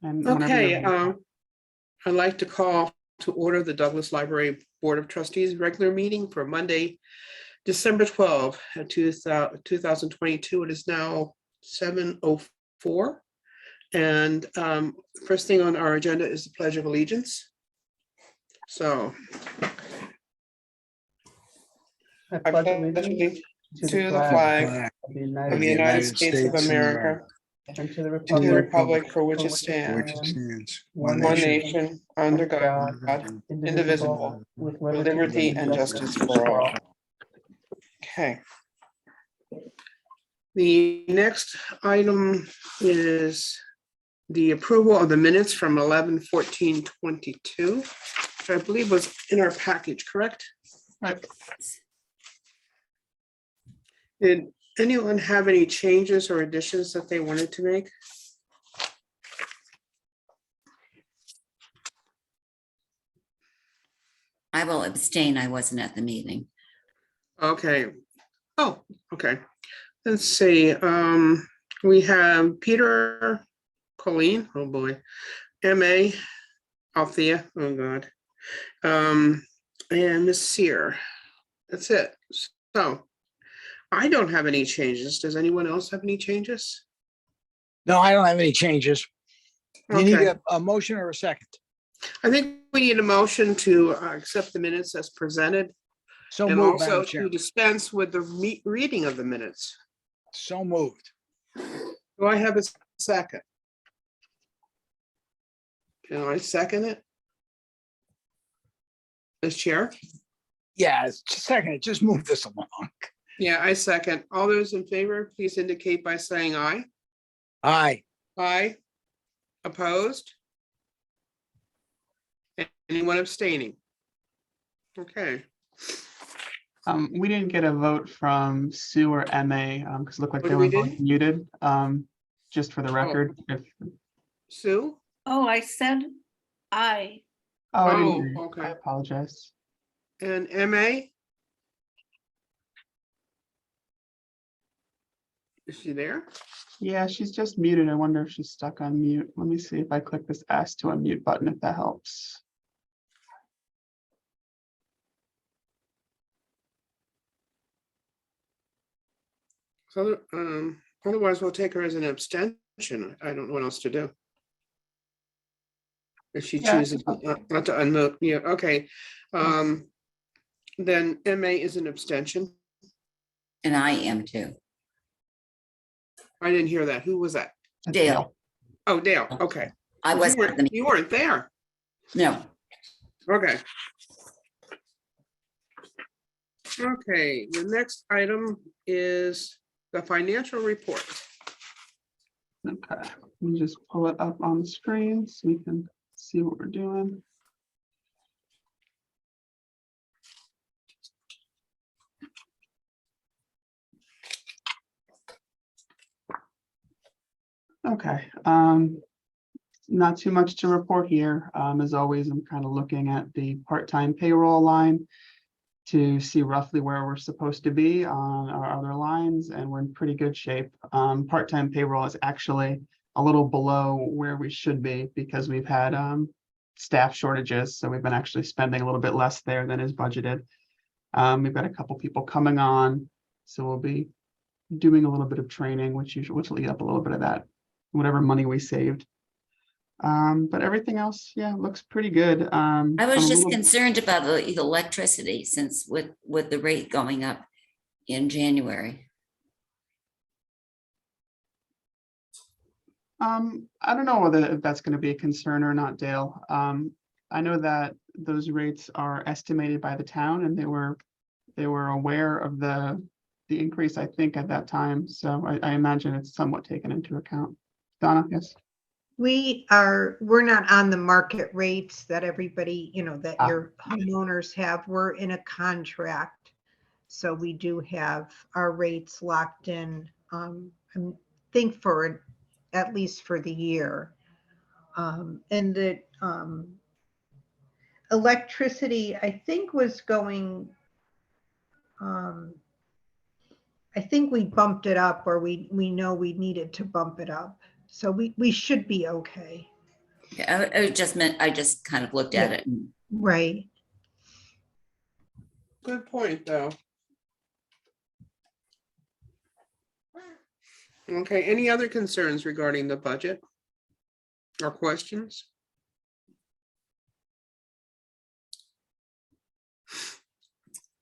And whenever Okay, you're ready. I'd like to call to order the Douglas Library Board of Trustees regular meeting for Monday, December 12, 2022. It is now 7:04. And first thing on our agenda is the Pledge of Allegiance. So I I pledge pledge allegiance allegiance to to the the flag flag of the of the United States of America and to the and to the republic republic for which it which stands, stands, one nation, under God, indivisible, with with liberty and justice for all. Okay. The next item is the approval of the minutes from 11/14/22, which I believe was in our package, correct? Right. Did anyone have any changes or additions that they wanted to make? I will abstain. I wasn't at the meeting. Okay. Oh, okay. Let's see. We have Peter, Colleen, oh boy, MA, Althea, oh God. And Miss Sear. That's it. So I don't have any changes. Does anyone else have any changes? No, I don't have any changes. You need Okay. a motion or a second? I think we need a motion to accept the minutes as presented So and moved, also Madam to Chairman. dispense with the reading of the minutes. So moved. Do I have a second? Can I second it? As chair? Yeah, it's just a second. Just move this along. Yeah, I second. All those in favor, please indicate by saying aye. Aye. Aye. Opposed? Anyone abstaining? Okay. We didn't get a vote from Sue or MA because it looked like What they did were we both do? muted. Just for the record, if Sue? Oh, I said aye. I didn't Oh, hear you. okay. I apologize. And MA? Is she there? Yeah, she's just muted. I wonder if she's stuck on mute. Let me see if I click this ask to unmute button, if that helps. So, otherwise we'll take her as an abstention. I don't know what else to do. If she Yeah. chooses not to unmute, yeah, okay. Then MA is an abstention. And I am too. I didn't hear that. Who was that? That's Dale, Oh, Dale, okay. I You wasn't at the weren't, meeting. you weren't there. No, Okay. Okay, the next item is the financial report. Okay, let me just pull it up on the screen so we can see what we're doing. Okay, not too much to report here. As always, I'm kind of looking at the part-time payroll line to see roughly where we're supposed to be on our other lines, and we're in pretty good shape. Part-time payroll is actually a little below where we should be because we've had staff shortages, so we've been actually spending a little bit less there than is budgeted. We've got a couple people coming on, so we'll be doing a little bit of training, which will eat up a little bit of that, whatever money we saved. But everything else, yeah, looks pretty good. I was I'm a just little- concerned about the electricity since with the rate going up in January. I don't know if that's going to be a concern or not, Dale. I know that those rates are estimated by the town, and they were aware of the increase, I think, at that time. So I imagine it's somewhat taken into account. Donna, yes. We're not on the market rates that everybody, that Ah. your homeowners have. We're in a contract. So we do have our rates locked in, I think for at least for the year. And the electricity, I think was going, I think we bumped it up, or we know we needed to bump it up. So we should be okay. Yeah, I just meant, I just kind of looked at it. and Right. Good point, though. Okay, any other concerns regarding the budget or questions?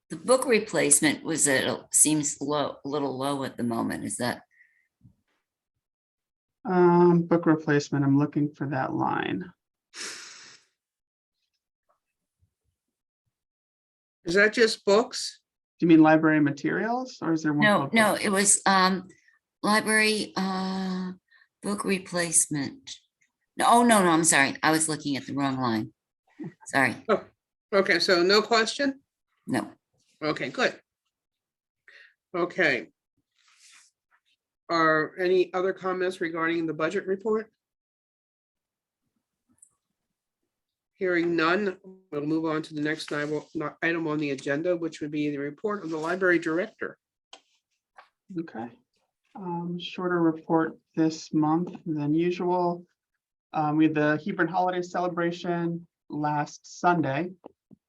The book replacement seems low, a little low at the moment. Is that, Book replacement, I'm looking for that line. Is that just books? Do you mean library materials or is there one? no, called no, book? it was library book replacement. No, oh, no, I'm sorry. I was looking at the wrong line. Sorry. Okay, so no question? No. Okay, good. Okay. Are any other comments regarding the budget report? Hearing none, we'll move on to the next item on the agenda, which would be the report of the library director. Okay. Shorter report this month than usual. We had the Hebron holiday celebration last Sunday.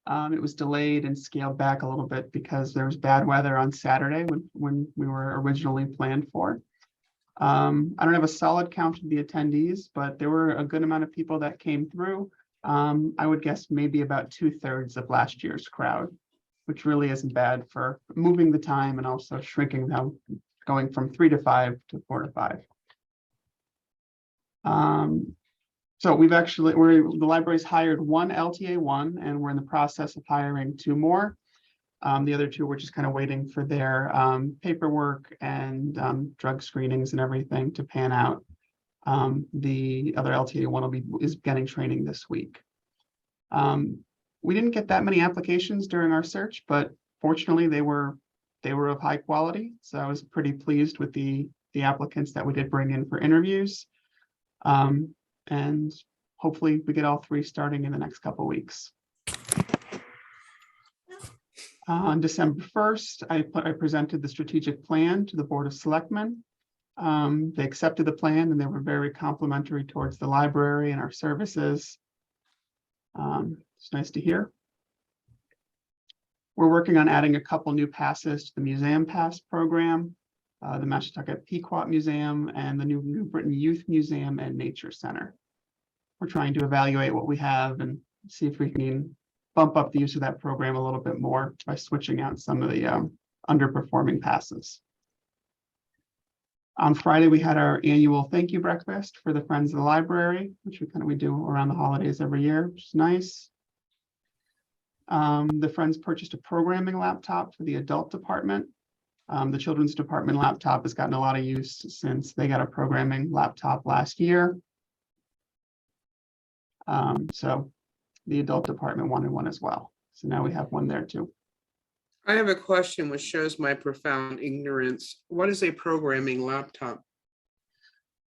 It was delayed and scaled back a little bit because there was bad weather on Saturday when we were originally planned for. I don't have a solid count of the attendees, but there were a good amount of people that came through. I would guess maybe about 2/3 of last year's crowd, which really isn't bad for moving the time and also shrinking them, going from 3 to 5 to 4 to 5. So the library's hired one LTA1 and we're in the process of hiring 2 more. The other 2 were just kind of waiting for their paperwork and drug screenings and everything to pan out. The other LTA1 is getting training this week. We didn't get that many applications during our search, but fortunately they were of high quality. So I was pretty pleased with the applicants that we did bring in for interviews. And hopefully we get all 3 starting in the next couple of weeks. On December 1st, I presented the strategic plan to the Board of Selectmen. They accepted the plan and they were very complimentary towards the library and our services. It's nice to hear. We're working on adding a couple new passes to the Museum Pass program, the Mashantucket Pequot Museum and the New Britain Youth Museum and Nature Center. We're trying to evaluate what we have and see if we can bump up the use of that program a little bit more by switching out some of the underperforming passes. On Friday, we had our annual thank you breakfast for the Friends of the Library, which we do around the holidays every year, which is nice. The Friends purchased a programming laptop for the adult department. The children's department laptop has gotten a lot of use since they got a programming laptop last year. So the adult department wanted one as well. So now we have one there too. I have a question which shows my profound ignorance. What is a programming laptop?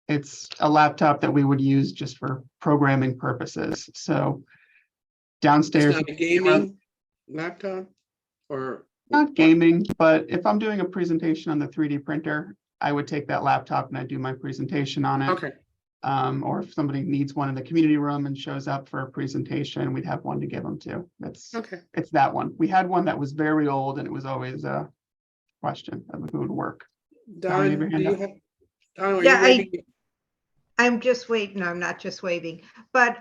It's a laptop that we would use just for programming purposes. So It's downstairs, not a gaming laptop or? not gaming, but if I'm doing a presentation on the 3D printer, I would take that laptop and I do my presentation on it. Okay, Or if somebody needs one in the community room and shows up for a presentation, we'd have one to give them to. okay. It's that one. We had one that was very old and it was always a question of if it would work. Don, have your do hand you up. have? Don, are Yeah, you waving? I'm just waiting. No, I'm not just waving, but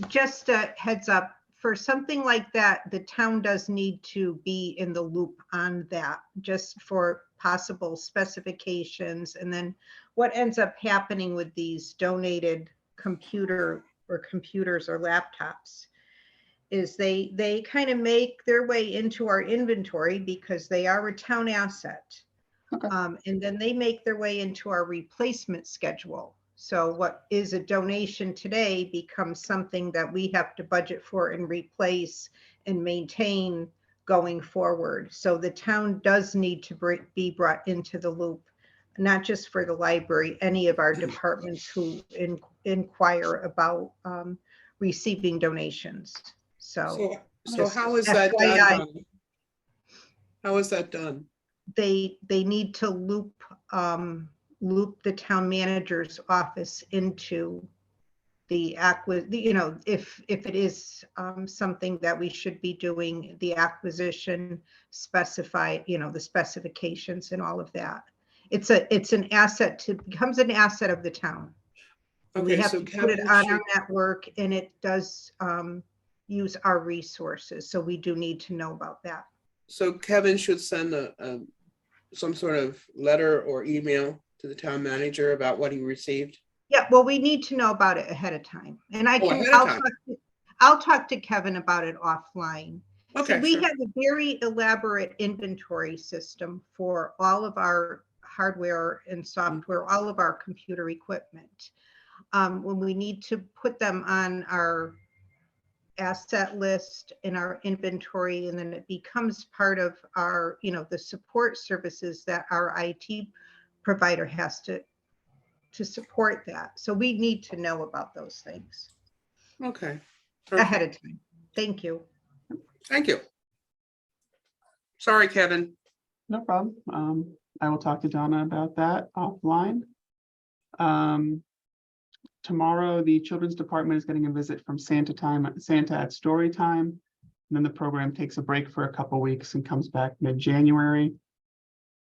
just a heads up, for something like that, the town does need to be in the loop on that, just for possible specifications. And then what ends up happening with these donated computers or laptops is they kind of make their way into our inventory because they are a town asset. Okay. And then they make their way into our replacement schedule. So what is a donation today becomes something that we have to budget for and replace and maintain going forward. So the town does need to be brought into the loop, not just for the library, any of our departments who inquire about receiving donations. So So how is that FYI. done? How is that done? They need to loop the town manager's office into if it is something that we should be doing, the acquisition specify, the specifications and all of that. It's an asset becomes an asset of the town. We Okay, have so to put it Kevin on should, our network, and it does use our resources, so we do need to know about that. so Kevin should send some sort of letter or email to the town manager about what he received. Yeah, well, we need to know about it ahead of time, and Oh, ahead of time. I'll talk to Kevin about it offline. See, Okay, we sure. have a very elaborate inventory system for all of our hardware and software, all of our computer equipment. When we need to put them on our asset list in our inventory, and then it becomes part of our, the support services that our IT provider has to support that. So we need to know about those things Okay. ahead Perfect. of time. Thank you. Thank you. Sorry, Kevin. No problem. I will talk to Donna about that offline. Tomorrow, the children's department is getting a visit from Santa at story time. And then the program takes a break for a couple weeks and comes back mid-January.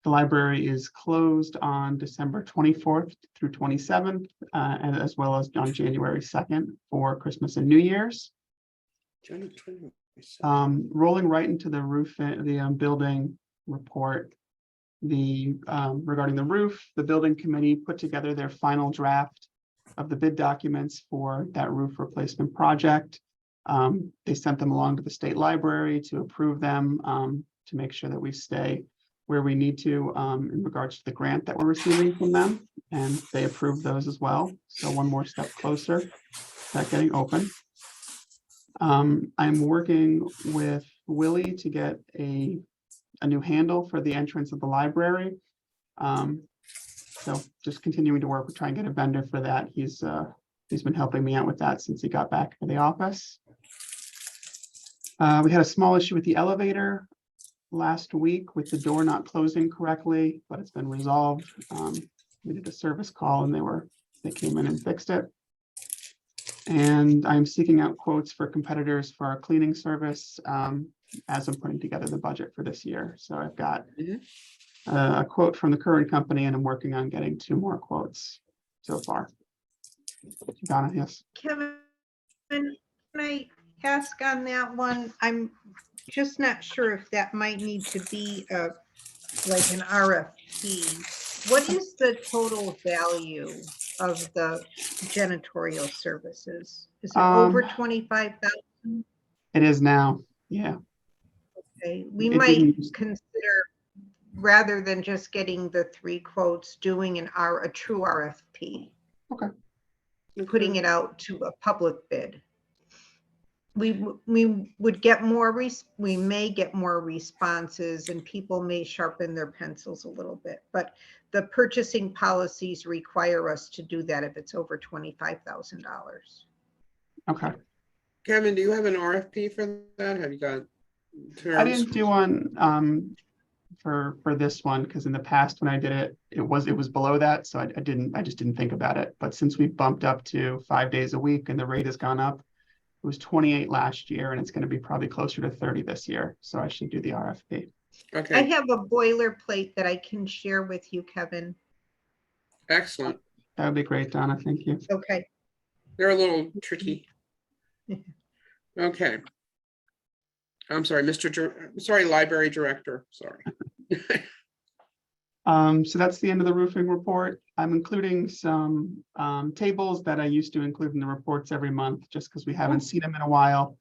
The library is closed on December 24th through 27th, and as well as on January 2nd for Christmas and New Year's. Rolling right into the roof, the building report. Regarding the roof, the building committee put together their final draft of the bid documents for that roof replacement project. They sent them along to the state library to approve them, to make sure that we stay where we need to in regards to the grant that we're receiving from them, and they approved those as well. So one more step closer to that getting open. I'm working with Willie to get a new handle for the entrance of the library. So just continuing to work, we're trying to get a vendor for that. He's been helping me out with that since he got back to the office. We had a small issue with the elevator last week with the door not closing correctly, but it's been resolved. We did a service call and they came in and fixed it. And I'm seeking out quotes for competitors for our cleaning service as I'm putting together the budget for this year. So I've got a quote from the current company, and I'm working on getting 2 more quotes so far. Donna, yes. Kevin, can I ask on that one? I'm just not sure if that might need to be like an RFP. What is the total value of the janitorial services? Is it over 25,000? It is now. Yeah. Okay, we It might didn't- consider, rather than just getting the 3 quotes, doing a true RFP. Okay. Putting it out to a public bid. We would get more, we may get more responses, and people may sharpen their pencils a little bit, but the purchasing policies require us to do that if it's over $25,000. Okay. Kevin, do you have an RFP for that? Have you got terms? I didn't do one for this one because in the past when I did it, it was below that, so I just didn't think about it. But since we bumped up to 5 days a week and the rate has gone up, it was 28 last year and it's going to be probably closer to 30 this year. So I should do the RFP. Okay. I have a boilerplate that I can share with you, Kevin. Excellent. That would be great, Donna. Thank you. Okay. They're a little tricky. Okay. I'm sorry, sorry, library director, sorry. So that's the end of the roofing report. I'm including some tables that I used to include in the reports every month, just because we haven't seen them in a while.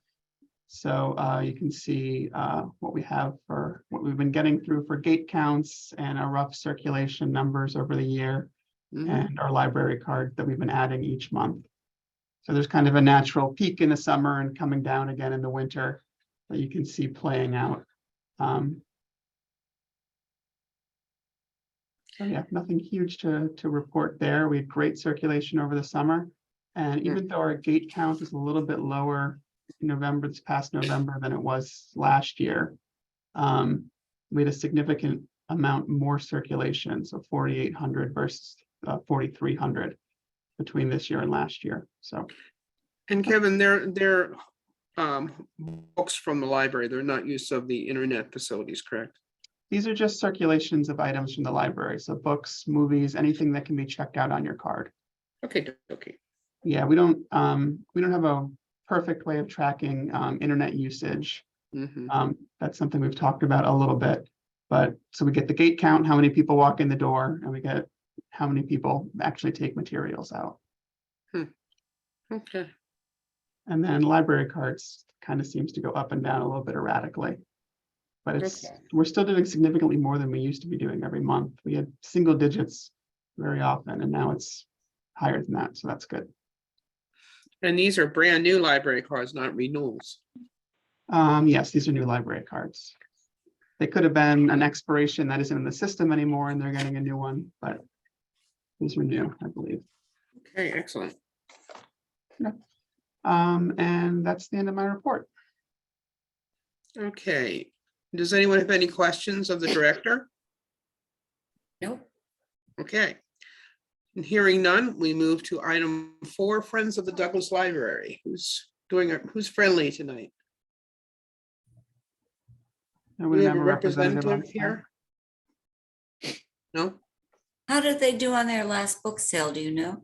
So you can see what we have for what we've been getting through for gate counts and our rough circulation numbers over the year, and our library card that we've been adding each month. So there's kind of a natural peak in the summer and coming down again in the winter that you can see playing out. So yeah, nothing huge to report there. We had great circulation over the summer. And even though our gate count is a little bit lower in November, this past November, than it was last year, we had a significant amount more circulation. So 4,800 versus 4,300. between this year and last year. So And Kevin, they're books from the library. They're not use of the internet facilities, correct? these are just circulations of items from the library. So books, movies, anything that can be checked out on your card. Okay, okay. Yeah, we don't have a perfect way of tracking internet usage. Mhm. That's something we've talked about a little bit. But so we get the gate count, how many people walk in the door, and we get how many people actually take materials out. Okay, And then library cards kind of seems to go up and down a little bit erratically. But Okay. we're still doing significantly more than we used to be doing every month. We had single digits very often, and now it's higher than that. So that's good. and these are brand new library cards, not renewals. Yes, these are new library cards. They could have been an expiration that isn't in the system anymore, and they're getting a new one, but these are new, I believe. Okay, excellent. And that's the end of my report. Okay, does anyone have any questions of the director? Nope. Okay. And hearing none, we move to item 4, Friends of the Douglas Library. Who's friendly tonight? I Do we wouldn't have a have a representative on representative here? No? How did they do on their last book sale? Do you know?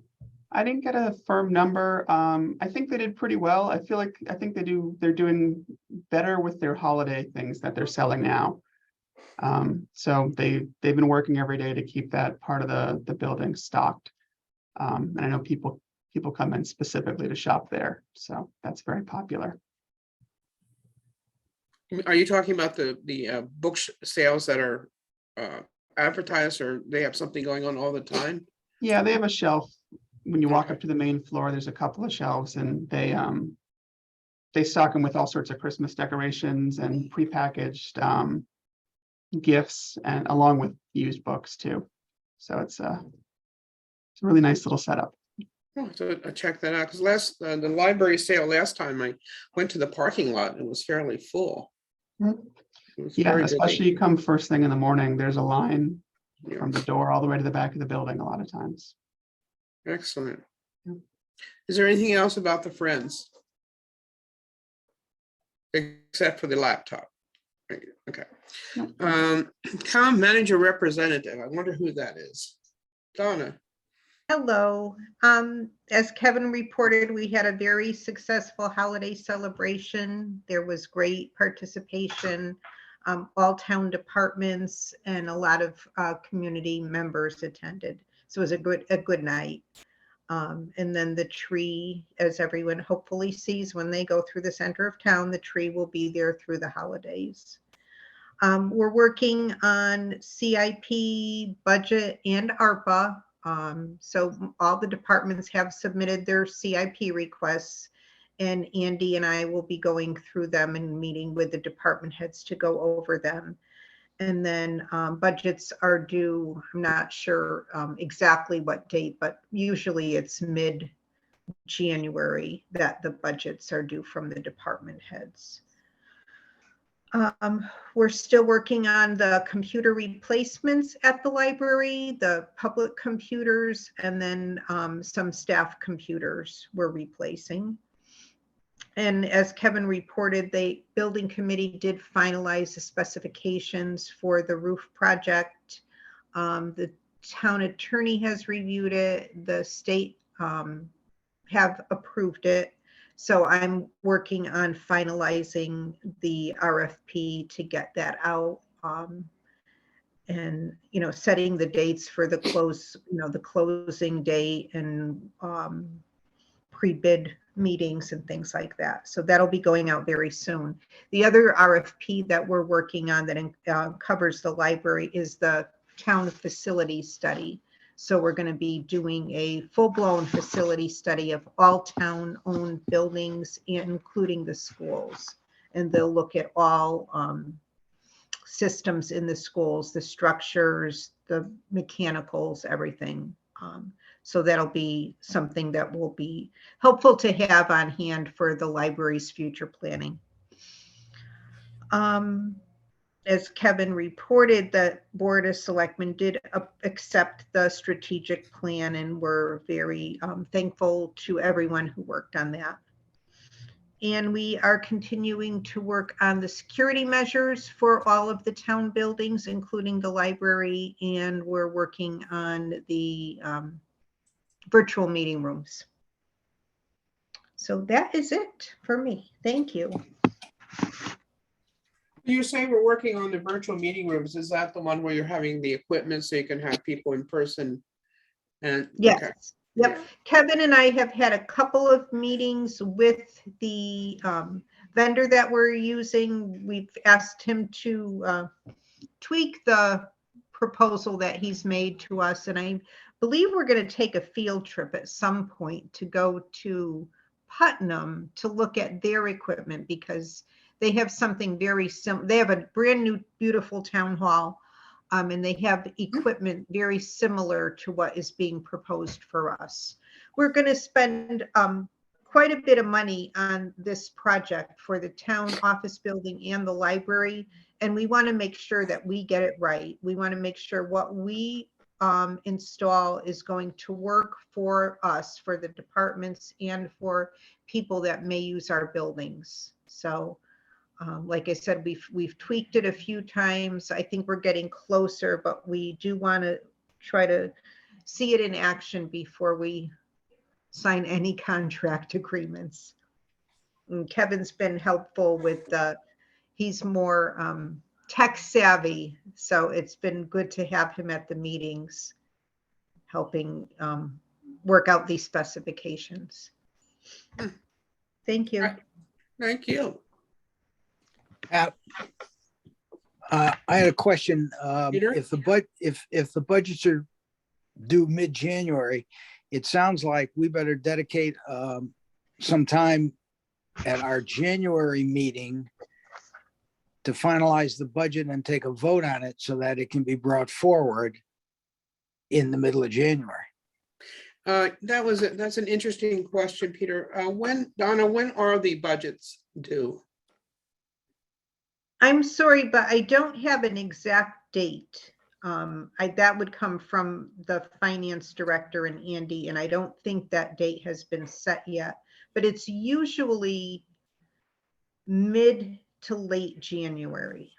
I didn't get a firm number. I think they did pretty well. I think they're doing better with their holiday things that they're selling now. So they've been working every day to keep that part of the building stocked. And I know people come in specifically to shop there, so that's very popular. Are you talking about the book sales that are advertised, or they have something going on all the time? Yeah, they have a shelf. When you walk Okay. up to the main floor, there's a couple of shelves, and they stock them with all sorts of Christmas decorations and prepackaged gifts, and along with used books too. So it's a really nice little setup. Oh, so I checked that out, because the library sale last time I went to the parking lot, and it was fairly full. Mhm. It was Yeah, very busy. especially you come first thing in the morning, there's a line Yeah, from the door all the way to the back of the building a lot of times. excellent. Yeah. Is there anything else about the Friends? Except for the laptop. Right, okay. No. Town manager representative, I wonder who that is. Donna. Hello. As Kevin reported, we had a very successful holiday celebration. There was great participation. All town departments and a lot of community members attended. So it was a good night. And then the tree, as everyone hopefully sees when they go through the center of town, the tree will be there through the holidays. We're working on CIP, budget, and ARPA. So all the departments have submitted their CIP requests, and Andy and I will be going through them and meeting with the department heads to go over them. And then budgets are due, I'm not sure exactly what date, but usually it's mid-January that the budgets are due from the department heads. We're still working on the computer replacements at the library, the public computers, and then some staff computers we're replacing. And as Kevin reported, the building committee did finalize the specifications for the roof project. The town attorney has reviewed it. The state have approved it. So I'm working on finalizing the RFP to get that out. And, setting the dates for the the closing date and pre-bid meetings and things like that. So that'll be going out very soon. The other RFP that we're working on that covers the library is the town facility study. So we're going to be doing a full-blown facility study of all town-owned buildings, including the schools. And they'll look at all systems in the schools, the structures, the mechanicals, everything. So that'll be something that will be helpful to have on hand for the library's future planning. as Kevin reported, the Board of Selectmen did accept the strategic plan, and we're very thankful to everyone who worked on that. And we are continuing to work on the security measures for all of the town buildings, including the library, and we're working on the virtual meeting rooms. So that is it for me. Thank you. You say we're working on the virtual meeting rooms. Is that the one where you're having the equipment so you can have people in person? And Yes. okay. Yep. Yeah. Kevin and I have had a couple of meetings with the vendor that we're using. We've asked him to tweak the proposal that he's made to us. And I believe we're going to take a field trip at some point to go to Putnam to look at their equipment, because they have something very similar. They have a brand new, beautiful town hall, and they have equipment very similar to what is being proposed for us. We're going to spend quite a bit of money on this project for the town office building and the library, and we want to make sure that we get it right. We want to make sure what we install is going to work for us, for the departments, and for people that may use our buildings. So like I said, we've tweaked it a few times. I think we're getting closer, but we do want to try to see it in action before we sign any contract agreements. And Kevin's been helpful with he's more tech savvy, so it's been good to have him at the meetings helping work out these specifications. Thank you. Thank you. I had a question. Peter? If the budgets are due mid-January, it sounds like we better dedicate some time at our January meeting to finalize the budget and take a vote on it so that it can be brought forward in the middle of January. That's an interesting question, Peter. Donna, when are the budgets due? I'm sorry, but I don't have an exact date. That would come from the finance director and Andy, and I don't think that date has been set yet, but it's usually mid to late January.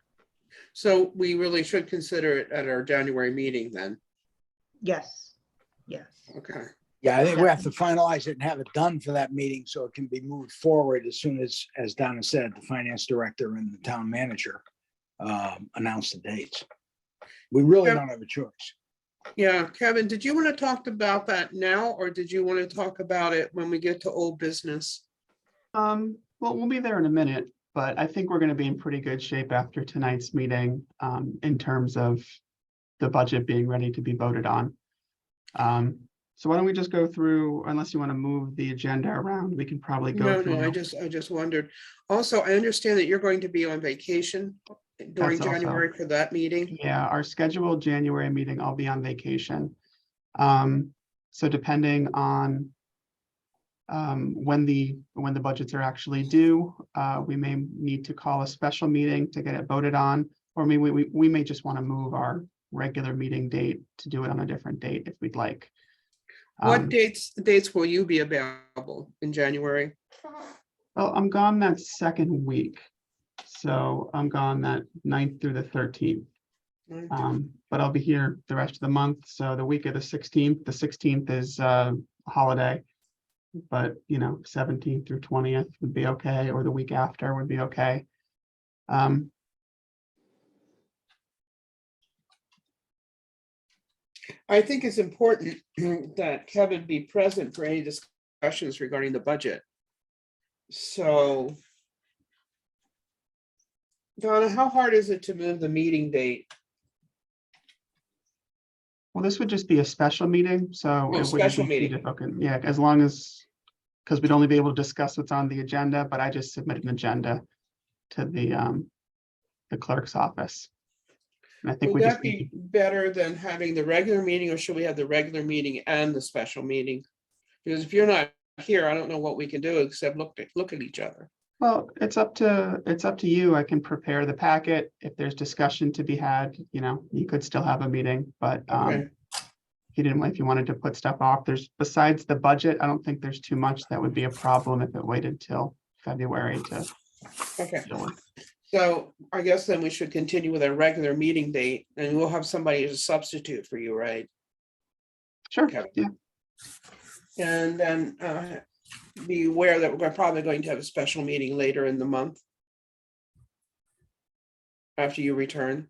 So we really should consider it at our January meeting then. Yes, yes. Okay. Yeah, I think we have to finalize it and have it done for that meeting so it can be moved forward as soon as Donna said, the finance director and the town manager announce the dates. We really don't have a choice. Yeah, Kevin, did you want to talk about that now, or did you want to talk about it when we get to old business? Well, we'll be there in a minute, but I think we're going to be in pretty good shape after tonight's meeting in terms of the budget being ready to be voted on. So why don't we just go through, unless you want to move the agenda around, we can probably go through. No, I just wondered. Also, I understand that you're going to be on vacation during That's also- January for that meeting. Yeah, our scheduled January meeting, I'll be on vacation. So depending on when the budgets are actually due, we may need to call a special meeting to get it voted on, or maybe we may just want to move our regular meeting date to do it on a different date if we'd like. What dates will you be available in January? Well, I'm gone that second week. So I'm gone that 9th through the 13th. But I'll be here the rest of the month. So the week of the 16th is a holiday. But 17th through 20th would be okay, or the week after would be okay. I think it's important that Kevin be present for any discussions regarding the budget. So, Donna, how hard is it to move the meeting date? Well, this would just be a special meeting, so Oh, it wouldn't special be meeting. significant. Yeah, as long as, because we'd only be able to discuss what's on the agenda, but I just submit an agenda to the clerk's office. And I think Would we just that need be better than having the regular meeting, or should we have the regular meeting and the special meeting? Because if you're not here, I don't know what we can do except look at each other. Well, it's up to you. I can prepare the packet. If there's discussion to be had, you could still have a meeting, but Okay, if you wanted to put stuff off, besides the budget, I don't think there's too much that would be a problem if it waited till February to okay. deal with. So I guess then we should continue with our regular meeting date and we'll have somebody as a substitute for you, right? Sure, Okay. yeah, And then be aware that we're probably going to have a special meeting later in the month. After you return.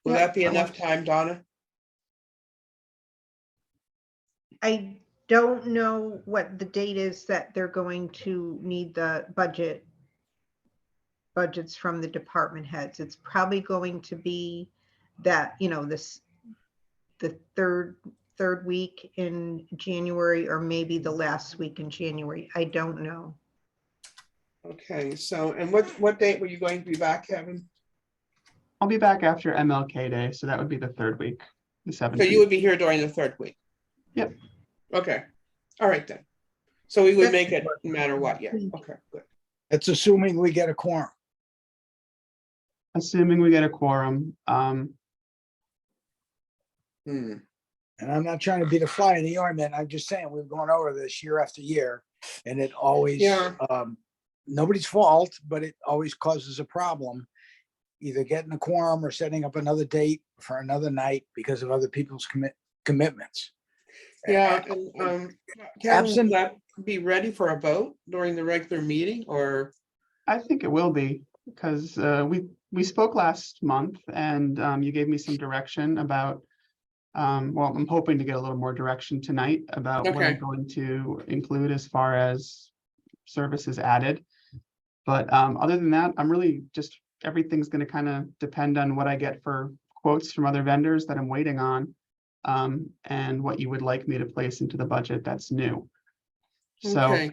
Will Yeah, that be that enough works. time, Donna? I don't know what the date is that they're going to need the budgets from the department heads. It's probably going to be that, the third week in January, or maybe the last week in January. I don't know. Okay, so, and what date were you going to be back, Kevin? I'll be back after MLK Day, so that would be the third week, the So you 17th. would be here during the third week? Yep. Okay, all right then. So we would That's- make it no matter what, yeah, okay, good. That's assuming we get a quorum. Assuming we get a quorum, Hmm, And I'm not trying to be the fly in the ointment. I'm just saying, we've gone over this year after year, and it always, Yeah. nobody's fault, but it always causes a problem. Either getting a quorum or setting up another date for another night because of other people's commitments. yeah, and Kevin, will Absent- that be ready for a vote during the regular meeting or? I think it will be, because we spoke last month and you gave me some direction about, well, I'm hoping to get a little more direction tonight about what I'm Okay. going to include as far as services added. But other than that, I'm really just, everything's going to kind of depend on what I get for quotes from other vendors that I'm waiting on, and what you would like me to place into the budget that's new. So Okay,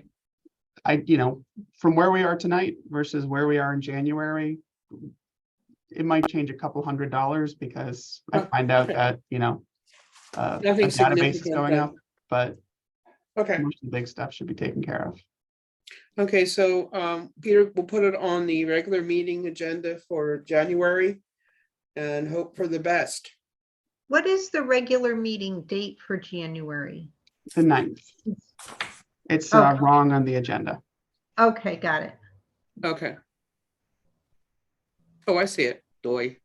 from where we are tonight versus where we are in January, it might change a couple $100 because I Oh, find out okay. that, a Nothing database is significant going then. up, but okay. most of the big stuff should be taken care of. Okay, so Peter, we'll put it on the regular meeting agenda for January and hope for the best. What is the regular meeting date for January? The 9th. It's Okay. wrong on the agenda. Okay, got it. Okay. Oh, I see it. Doy.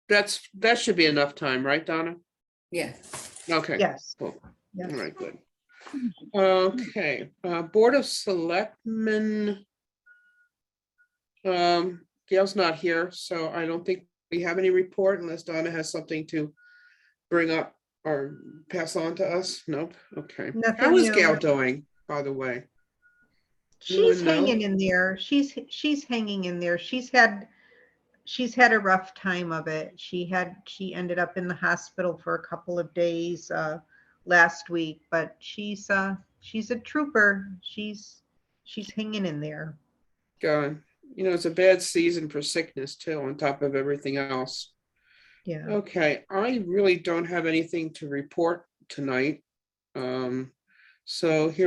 That should be enough time, right, Donna? Yeah. Okay. Yes. Cool. Yes. All right, good. Okay, Board of Selectmen. Gail's not here, so I don't think we have any report unless Donna has something to bring up or pass on to us. Nope, okay. How Nothing is new. Gail doing, by the way? She's Anyone know? hanging in there. She's hanging in there. She's had a rough time of it. She ended up in the hospital for a couple of days last week, but she's a trooper. She's hanging in there. God, it's a bad season for sickness too, on top of everything else. Yeah. Okay, I really don't have anything to report tonight. So if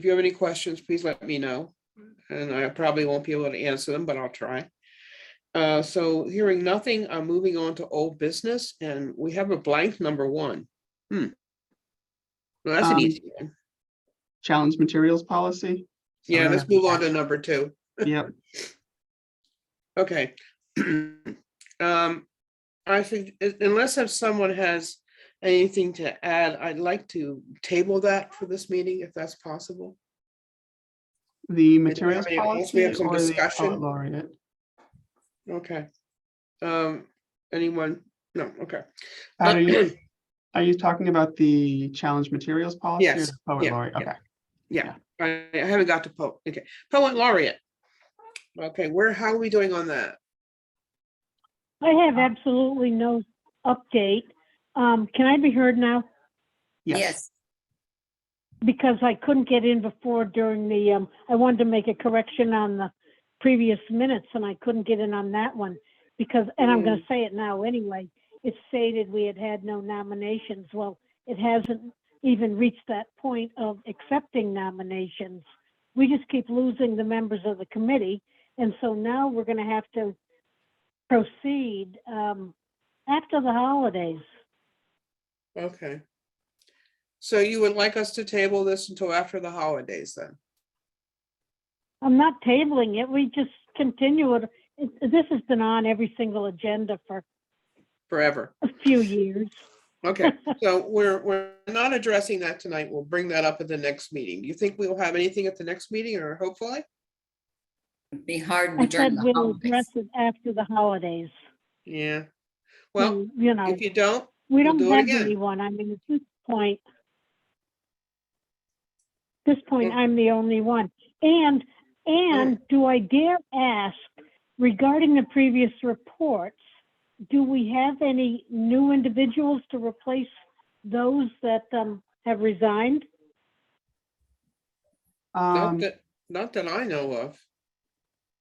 you have any questions, please let me know. And I probably won't be able to answer them, but I'll try. So hearing nothing, I'm moving on to old business and we have a blank number 1. Well, that's an easy one. Challenge materials policy. So Yeah, we let's have- move on to number 2. Yep, Okay. I think unless if someone has anything to add, I'd like to table that for this meeting, if that's possible. the materials any- unless policy we have some or the discussion. poet laureate. Okay. Anyone? No, okay. Pat, are you talking about the challenge materials policy or Yes, the poet yeah, laureate? yeah. Okay, Yeah, I haven't got to poet. Okay, poet laureate. Okay, how are we doing on that? I have absolutely no update. Can I be heard now? yes, Because I couldn't get in before during the, I wanted to make a correction on the previous minutes and I couldn't get in on that one because, and I'm going to say it now anyway, it stated we had no nominations. Well, it hasn't, even reach that point of accepting nominations. We just keep losing the members of the committee. And so now we're going to have to proceed after the holidays. Okay. So you would like us to table this until after the holidays then? I'm not tabling it. We just continue it. This has been on every single agenda for Forever. a few years. Okay, so we're not addressing that tonight. We'll bring that up at the next meeting. Do you think we will have anything at the next meeting, or hopefully? It'd be hard I during said the we'll holidays. address it after the holidays. Yeah. Well, You know, if you don't, we we'll don't do it have again. anyone. I mean, at this point, Well- I'm the only one. And do I dare ask, regarding the previous reports, do we have any new individuals to replace those that have resigned? Not that I know of.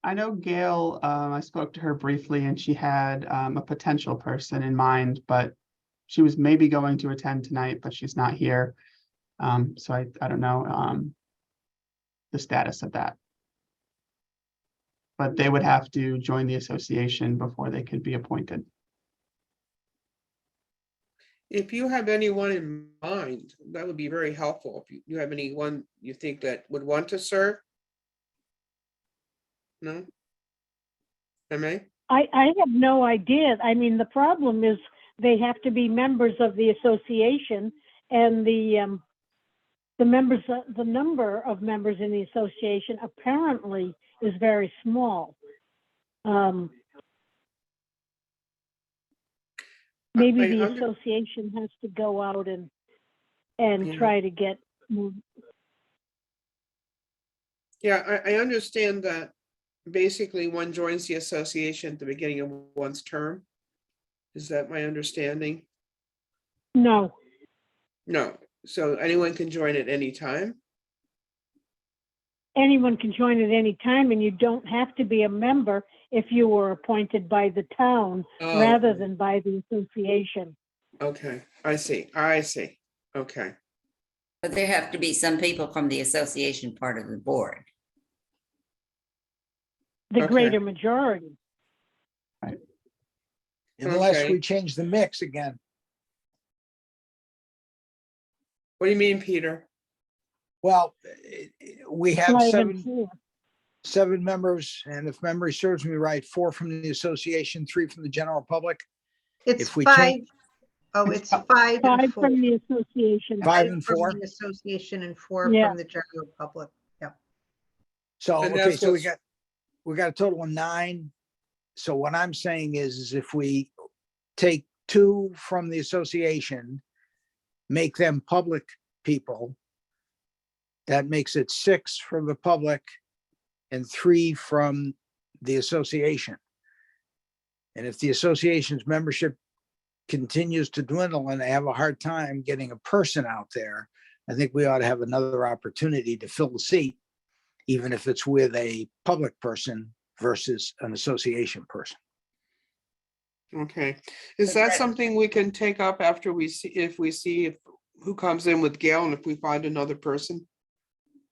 I know Gail, I spoke to her briefly and she had a potential person in mind, but she was maybe going to attend tonight, but she's not here. So I don't know the status of that. But they would have to join the association before they could be appointed. If you have anyone in mind, that would be very helpful. If you have anyone you think that would want to serve? No? MA? I have no idea. I mean, the problem is they have to be members of the association, and the members, the number of members in the association apparently is very small. Maybe I the under- association has to go out and Yeah. try to get. Yeah, I understand that basically one joins the association at the beginning of one's term. Is that my understanding? No, No, so anyone can join at any time? anyone can join at any time, and you don't have to be a member if you were appointed by the town Oh, rather than by the association. okay, I see, okay. But there have to be some people from the association part of the board. The Okay. greater majority. Unless Okay. we change the mix again. What do you mean, Peter? Well, we have Five and four. seven members, and if memory serves me right, 4 from the association, 3 from the general public. It's If we 5. change- Oh, it's 5 and Five 4. from the association. 5 and From 4. the association and 4 Yeah. from the general public. Yep. So, And okay, that's so we what's- got a total of 9. So what I'm saying is if we take 2 from the association, make them public people, that makes it 6 from the public and 3 from the association. And if the association's membership continues to dwindle and they have a hard time getting a person out there, I think we ought to have another opportunity to fill the seat, even if it's with a public person versus an association person. Okay, is that something we can take up after we see, if who comes in with Gail and if we find another person?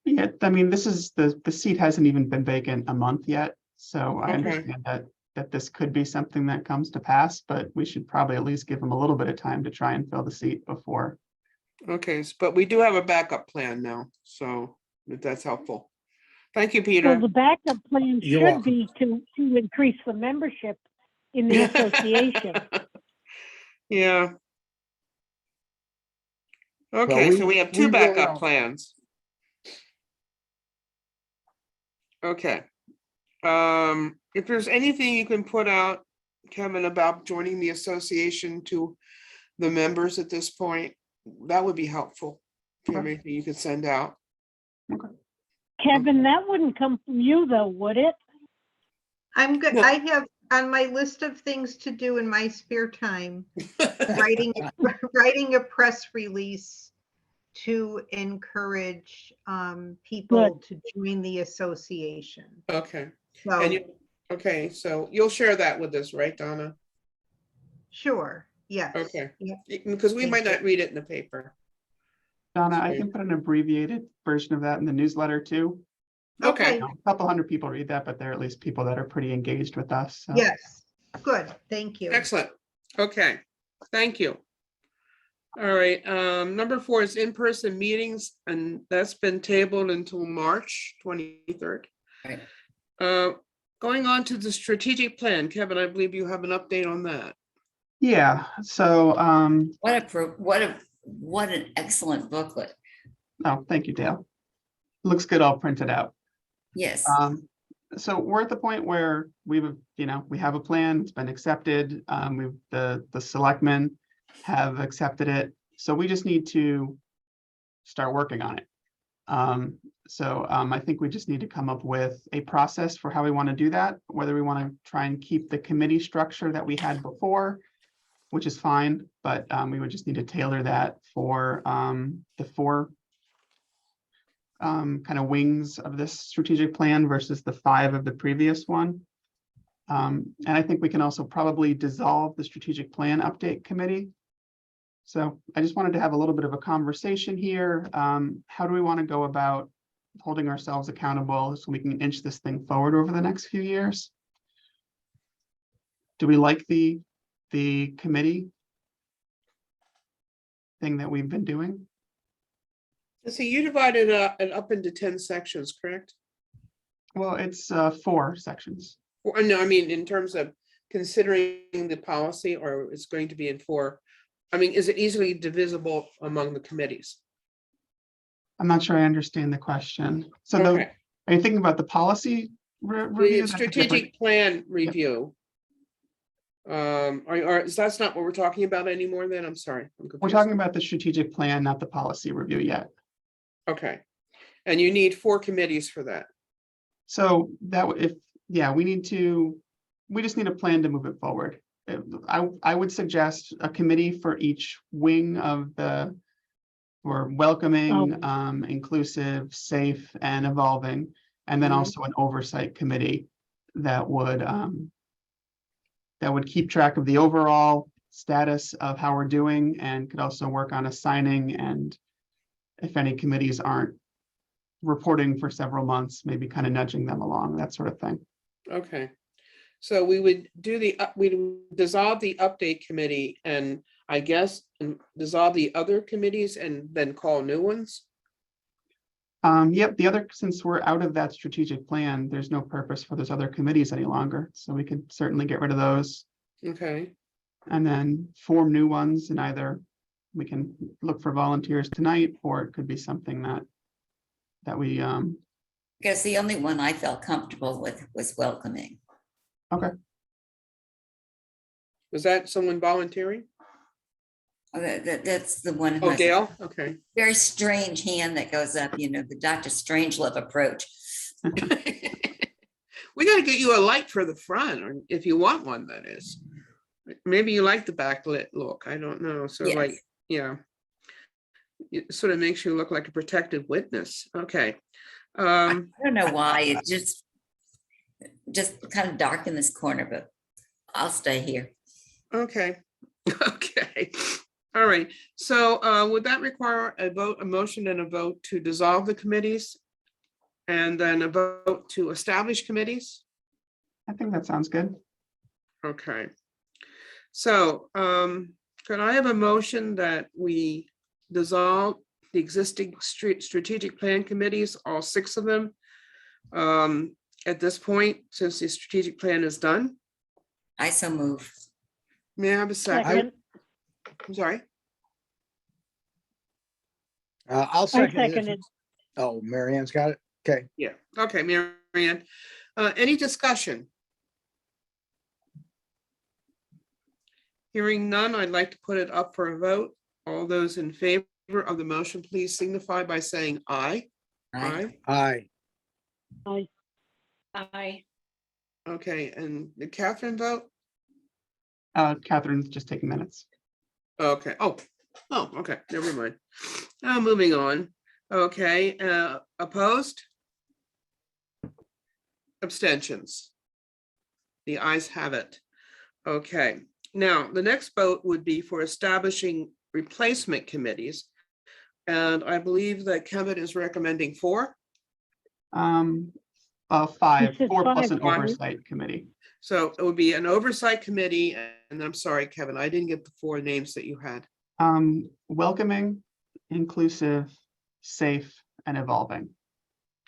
Yeah, I mean, this is the seat hasn't even been vacant a month yet, so I Okay. understand that this could be something that comes to pass, but we should probably at least give them a little bit of time to try and fill the seat before. Okay, but we do have a backup plan now, so if that's helpful. Thank you, Well, Peter. the backup plan You're should welcome. be to increase the membership in the association. Yeah. Okay, we- so we have we 2 really backup don't- plans. Okay. If there's anything you can put out, Kevin, about joining the association to the members at this point, that would be helpful. If you have Okay. anything you could send out. Kevin, that wouldn't come from you though, would it? I'm good. No. I have on my list of things to do in my spare time, writing a press release to encourage people to join the association. Okay, So, and you, okay, so you'll share that with us, right, Donna? sure, yes. Okay. Yep. Because we Thank might you. not read it in the paper. Donna, I Okay. can put an abbreviated version of that in the newsletter too. Okay. You know, a couple hundred people read that, but they're at least people that are pretty engaged with us. So. Yes, good, thank you. Excellent. Okay, thank you. All right, number 4 is in-person meetings, and that's been tabled until March 23rd. Right. Going on to the strategic plan, Kevin, I believe you have an update on that. Yeah, so, What an excellent booklet. oh, thank you, Dale. Looks good all printed out. Yes. So we're at the point where we've, you know, we have a plan, it's been accepted. The selectmen have accepted it. So we just need to start working on it. I think we just need to come up with a process for how we want to do that, whether we want to try and keep the committee structure that we had before, which is fine, but we would just need to tailor that for the 4 kind of wings of this strategic plan versus the 5 of the previous one. And I think we can also probably dissolve the strategic plan update committee. So I just wanted to have a little bit of a conversation here. How do we want to go about holding ourselves accountable so we can inch this thing forward over the next few years? Do we like the committee thing that we've been doing? So you divided it up into 10 sections, correct? Well, it's 4 sections. Or, no, I mean, in terms of considering the policy, or it's going to be in 4. I mean, is it easily divisible among the committees? I'm not sure I understand the question. So Okay. are you thinking about the policy review? The That's a different- strategic plan review. That's not what we're talking about anymore then? I'm sorry. I'm We're confused. talking about the strategic plan, not the policy review yet. Okay. And you need 4 committees for that. So we just need a plan to move it forward. I would suggest a committee for each wing of for welcoming, inclusive, safe, and evolving, and then Mhm. also an oversight committee that would keep track of the overall status of how we're doing and could also work on assigning, and if any committees aren't reporting for several months, maybe kind of nudging them along, that sort of thing. Okay. So we would do we'd dissolve the update committee and I guess dissolve the other committees and then call new ones. Yep, since we're out of that strategic plan, there's no purpose for those other committees any longer. So we could certainly get rid of those Okay. and then form new ones, and either we can look for volunteers tonight, or it could be something that we, Because the only one I felt comfortable with was welcoming. okay. Was that someone volunteering? Oh, that's the one who Oh, has a Gail? Okay. very strange hand that goes up, the Dr. Strangelove approach. We got to get you a light for the front, or if you want one, that is. Maybe you like the backlit look. I don't know. So Yes. like, yeah. It sort of makes you look like a protected witness. Okay. I don't know why, it's just kind of dark in this corner, but I'll stay here. Okay. Okay. All right. So would that require a motion and a vote to dissolve the committees? And then a vote to establish committees? I think that sounds good. Okay. So could I have a motion that we dissolve the existing strategic plan committees, all 6 of them, at this point, since the strategic plan is done? I so move. May I have a second? Second, I'm sorry. I'll I second it. seconded. Oh, Mary Ann's got it. Okay. Yeah. Okay, Mary Ann. Any discussion? Hearing none, I'd like to put it up for a vote. All those in favor of the motion, please signify by saying aye. Aye. Aye. Aye. Okay, and the Catherine vote? Catherine's just taking minutes. Okay, okay, never mind. Now moving on. Okay, opposed? Abstentions? The ayes have it. Okay, now the next vote would be for establishing replacement committees. And I believe that Kevin is recommending 4. 5, said 4 plus five, an right? oversight committee. So it would be an oversight committee, and I'm sorry, Kevin, I didn't get the 4 names that you had. Welcoming, inclusive, safe, and evolving.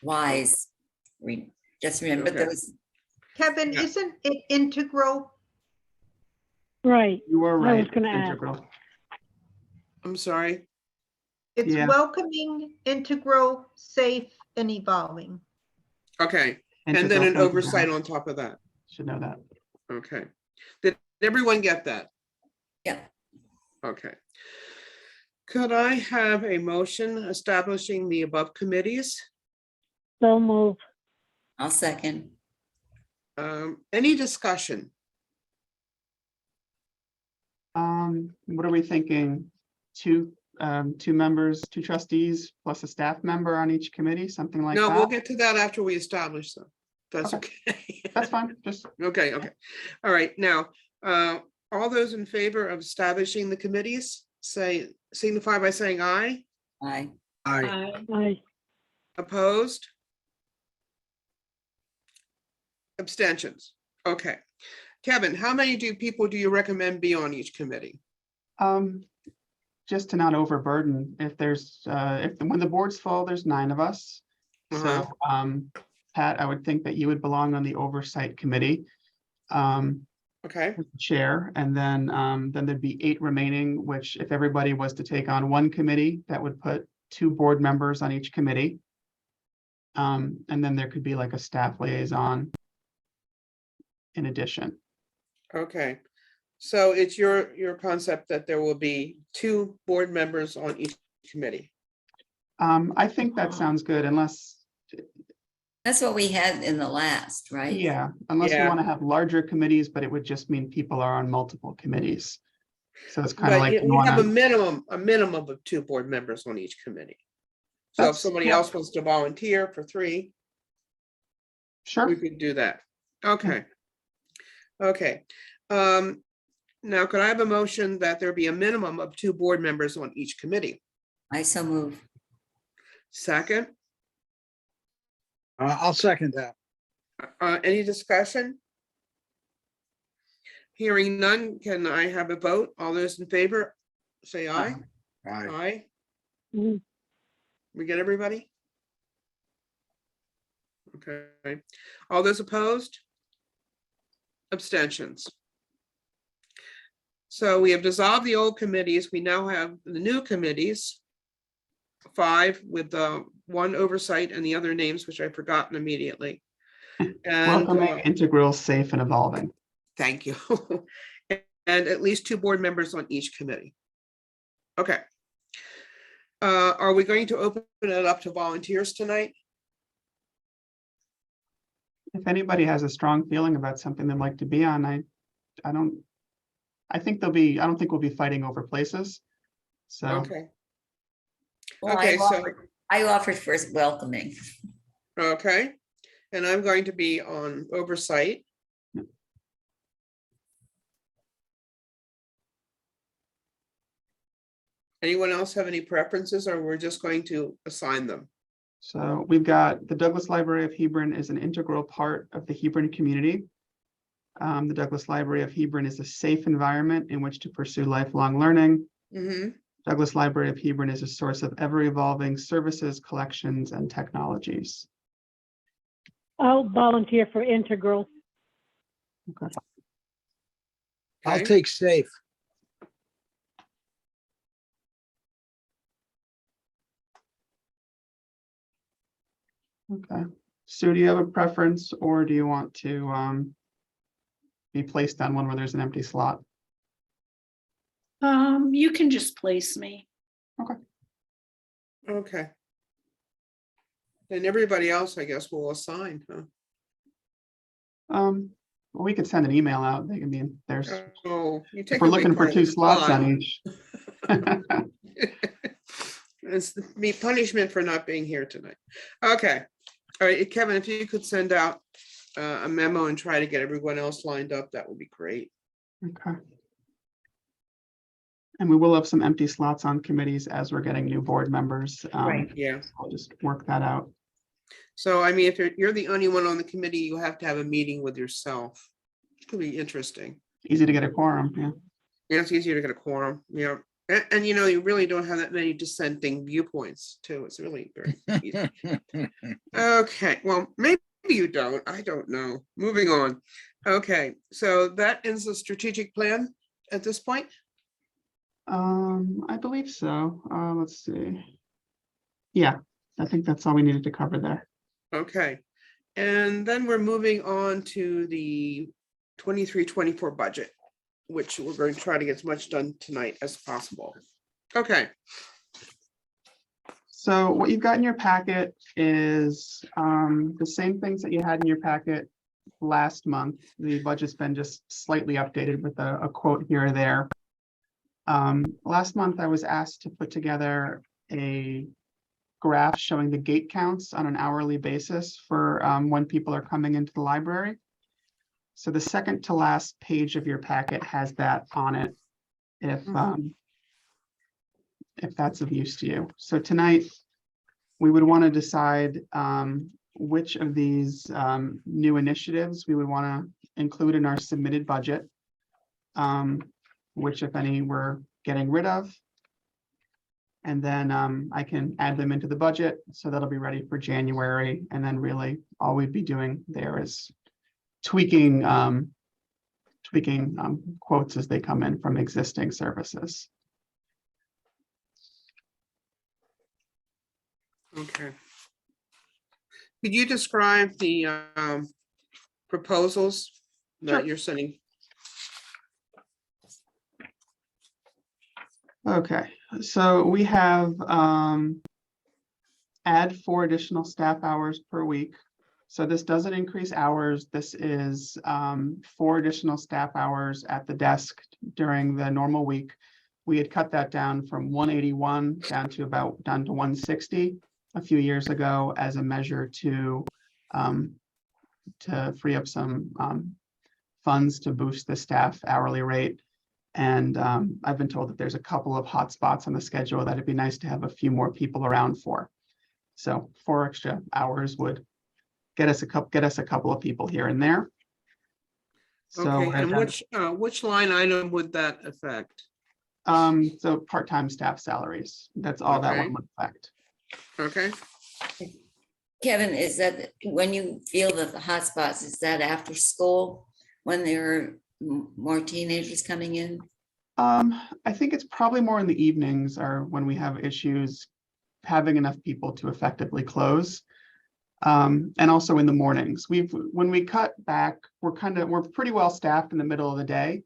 Wise. Just remember Okay. those. Kevin, Yeah. isn't it integral? Right. You are I right. was gonna it's ask. integral. I'm sorry. It's Yeah. welcoming, integral, safe, and evolving. Okay, and then Integral, an thank you, oversight Hannah. on top of that. Should know that. Okay. Did everyone get that? Yeah. Okay. Could I have a motion establishing the above committees? So move. I'll second. Any discussion? What are we thinking? Two members, 2 trustees, plus a staff member on each committee, something like No, we'll that? get to that after we establish them. That's okay. That's fine, just, Okay, okay. All right, now, all those in favor of establishing the committees, signify by saying aye. Aye. Aye. Aye. Opposed? Abstentions? Okay. Kevin, how many people do you recommend be on each committee? just to not overburden, if there's, when the board's full, there's 9 of us. So, Pat, I would think that you would belong on the oversight committee. Okay, as the chair, and then there'd be 8 remaining, which if everybody was to take on one committee, that would put 2 board members on each committee. And then there could be like a staff liaison in addition. okay. So it's your concept that there will be 2 board members on each committee. I think that sounds good, unless, That's what we had in the last, right? yeah, unless we Yeah. want to have larger committees, but it would just mean people are on multiple committees. So it's kind of But like, you we have a wanna, minimum of 2 board members on each committee. So if That's- somebody yeah. else wants to volunteer for 3, sure, we could do that. Okay. Okay. Now, could I have a motion that there be a minimum of 2 board members on each committee? I so move. Second, I'll second that. any discussion? Hearing none, can I have a vote? All those in favor, say aye. Aye. Aye. Mhm. We get everybody? Okay. All those opposed? Abstentions. So we have dissolved the old committees. We now have the new committees. 5 with 1 oversight and the other names, which I've forgotten immediately. And welcoming, integral, safe, and evolving. thank you. And at least 2 board members on each committee. Okay. Are we going to open it up to volunteers tonight? If anybody has a strong feeling about something they'd like to be on, I think I don't think we'll be fighting over places. So, Okay, Well, okay, so, I offered first welcoming. okay. And I'm going to be on oversight. Anyone else have any preferences, or we're just going to assign them? so we've got the Douglas Library of Hebron is an integral part of the Hebron community. The Douglas Library of Hebron is a safe environment in which to pursue lifelong learning. Mhm. Douglas Library of Hebron is a source of ever-evolving services, collections, and technologies. I'll volunteer for integral. I'll Okay. take safe. Okay. Sue, do you have a preference, or do you want to be placed on one where there's an empty slot? You can just place me. Okay. And everybody else, I guess, will assign, huh? Well, we could send an email out. They can be, there's, Oh, you if take we're away looking for part of 2 the slots on fun. each. It's the punishment for not being here tonight. Okay. All right, Kevin, if you could send out a memo and try to get everyone else lined up, that would be great. Okay. And we will have some empty slots on committees as we're getting new board members. Right. Yeah. I'll just work that out. So I mean, if you're the only one on the committee, you have to have a meeting with yourself. Could be interesting. Easy to get a quorum, yeah. Yeah, it's easier to get a quorum, yeah. And you know, you really don't have that many dissenting viewpoints too. It's really very easy. Okay, well, maybe you don't. I don't know. Moving on. Okay, so that ends the strategic plan at this point. I believe so. Let's see. Yeah, I think that's all we needed to cover there. Okay, and then we're moving on to the 23-24 budget, which we're going to try to get as much done tonight as possible. Okay, So what you've got in your packet is the same things that you had in your packet last month. The budget's been just slightly updated with a quote here or there. Last month, I was asked to put together a graph showing the gate counts on an hourly basis for when people are coming into the library. So the second to last page of your packet has that on it, if that's of use to you. So tonight, we would want to decide which of these new initiatives we would want to include in our submitted budget, which, if any, we're getting rid of. And then I can add them into the budget, so that'll be ready for January. And then really all we'd be doing there is tweaking quotes as they come in from existing services. okay. Could you describe the proposals that Sure. you're sending? Okay, so we have add 4 additional staff hours per week. So this doesn't increase hours. This is 4 additional staff hours at the desk during the normal week. We had cut that down from 181 down to 160 a few years ago as a measure to free up some funds to boost the staff hourly rate. And I've been told that there's a couple of hot spots on the schedule that it'd be nice to have a few more people around for. So 4 extra hours would get us a couple of people here and there. So, Okay, and which line item would that affect? so part-time staff salaries, that's all that one Okay. would affect. Okay, Kevin, is that when you feel that the hotspots, is that after school when there are more teenagers coming in? I think it's probably more in the evenings or when we have issues having enough people to effectively close. And also in the mornings. When we cut back, we're pretty well staffed in the middle of the day.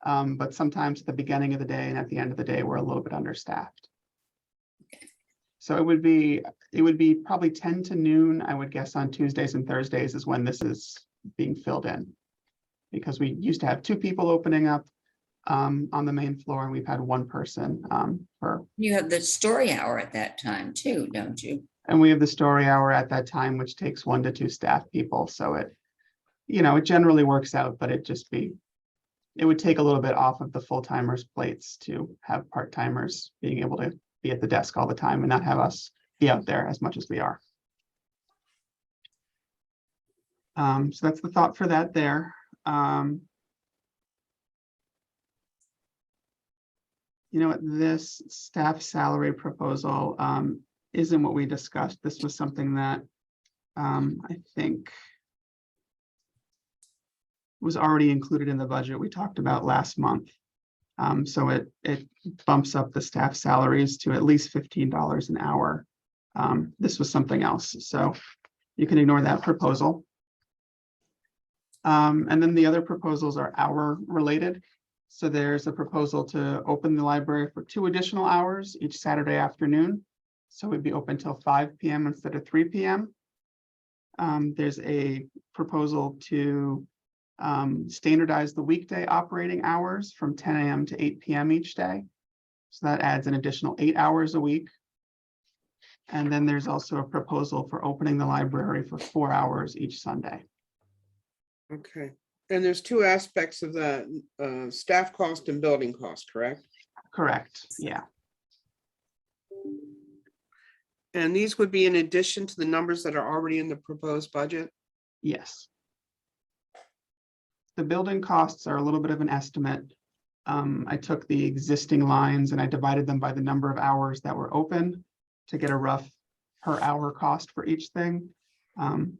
But sometimes at the beginning of the day and at the end of the day, we're a little bit understaffed. So it would be probably 10 to noon, I would guess, on Tuesdays and Thursdays is when this is being filled in. Because we used to have 2 people opening up on the main floor, and we've had 1 person for. You have the story hour at that time too, don't you? And we have the story hour at that time, which takes 1 to 2 staff people. So it generally works out, but it would take a little bit off of the full-timers' plates to have part-timers being able to be at the desk all the time and not have us be out there as much as we are. So that's the thought for that there. This staff salary proposal isn't what we discussed. This was something that I think was already included in the budget we talked about last month. So it bumps up the staff salaries to at least $15 an hour. This was something else, so you can ignore that proposal. And then the other proposals are hour related. So there's a proposal to open the library for 2 additional hours each Saturday afternoon. So we'd be open till 5 p.m. instead of 3 p.m. There's a proposal to standardize the weekday operating hours from 10 a.m. to 8 p.m. each day. So that adds an additional 8 hours a week. And then there's also a proposal for opening the library for 4 hours each Sunday. okay. And there's 2 aspects of that, staff cost and building cost, correct? Correct, yeah. And these would be in addition to the numbers that are already in the proposed budget? Yes. The building costs are a little bit of an estimate. I took the existing lines and I divided them by the number of hours that were open to get a rough per hour cost for each thing. I'm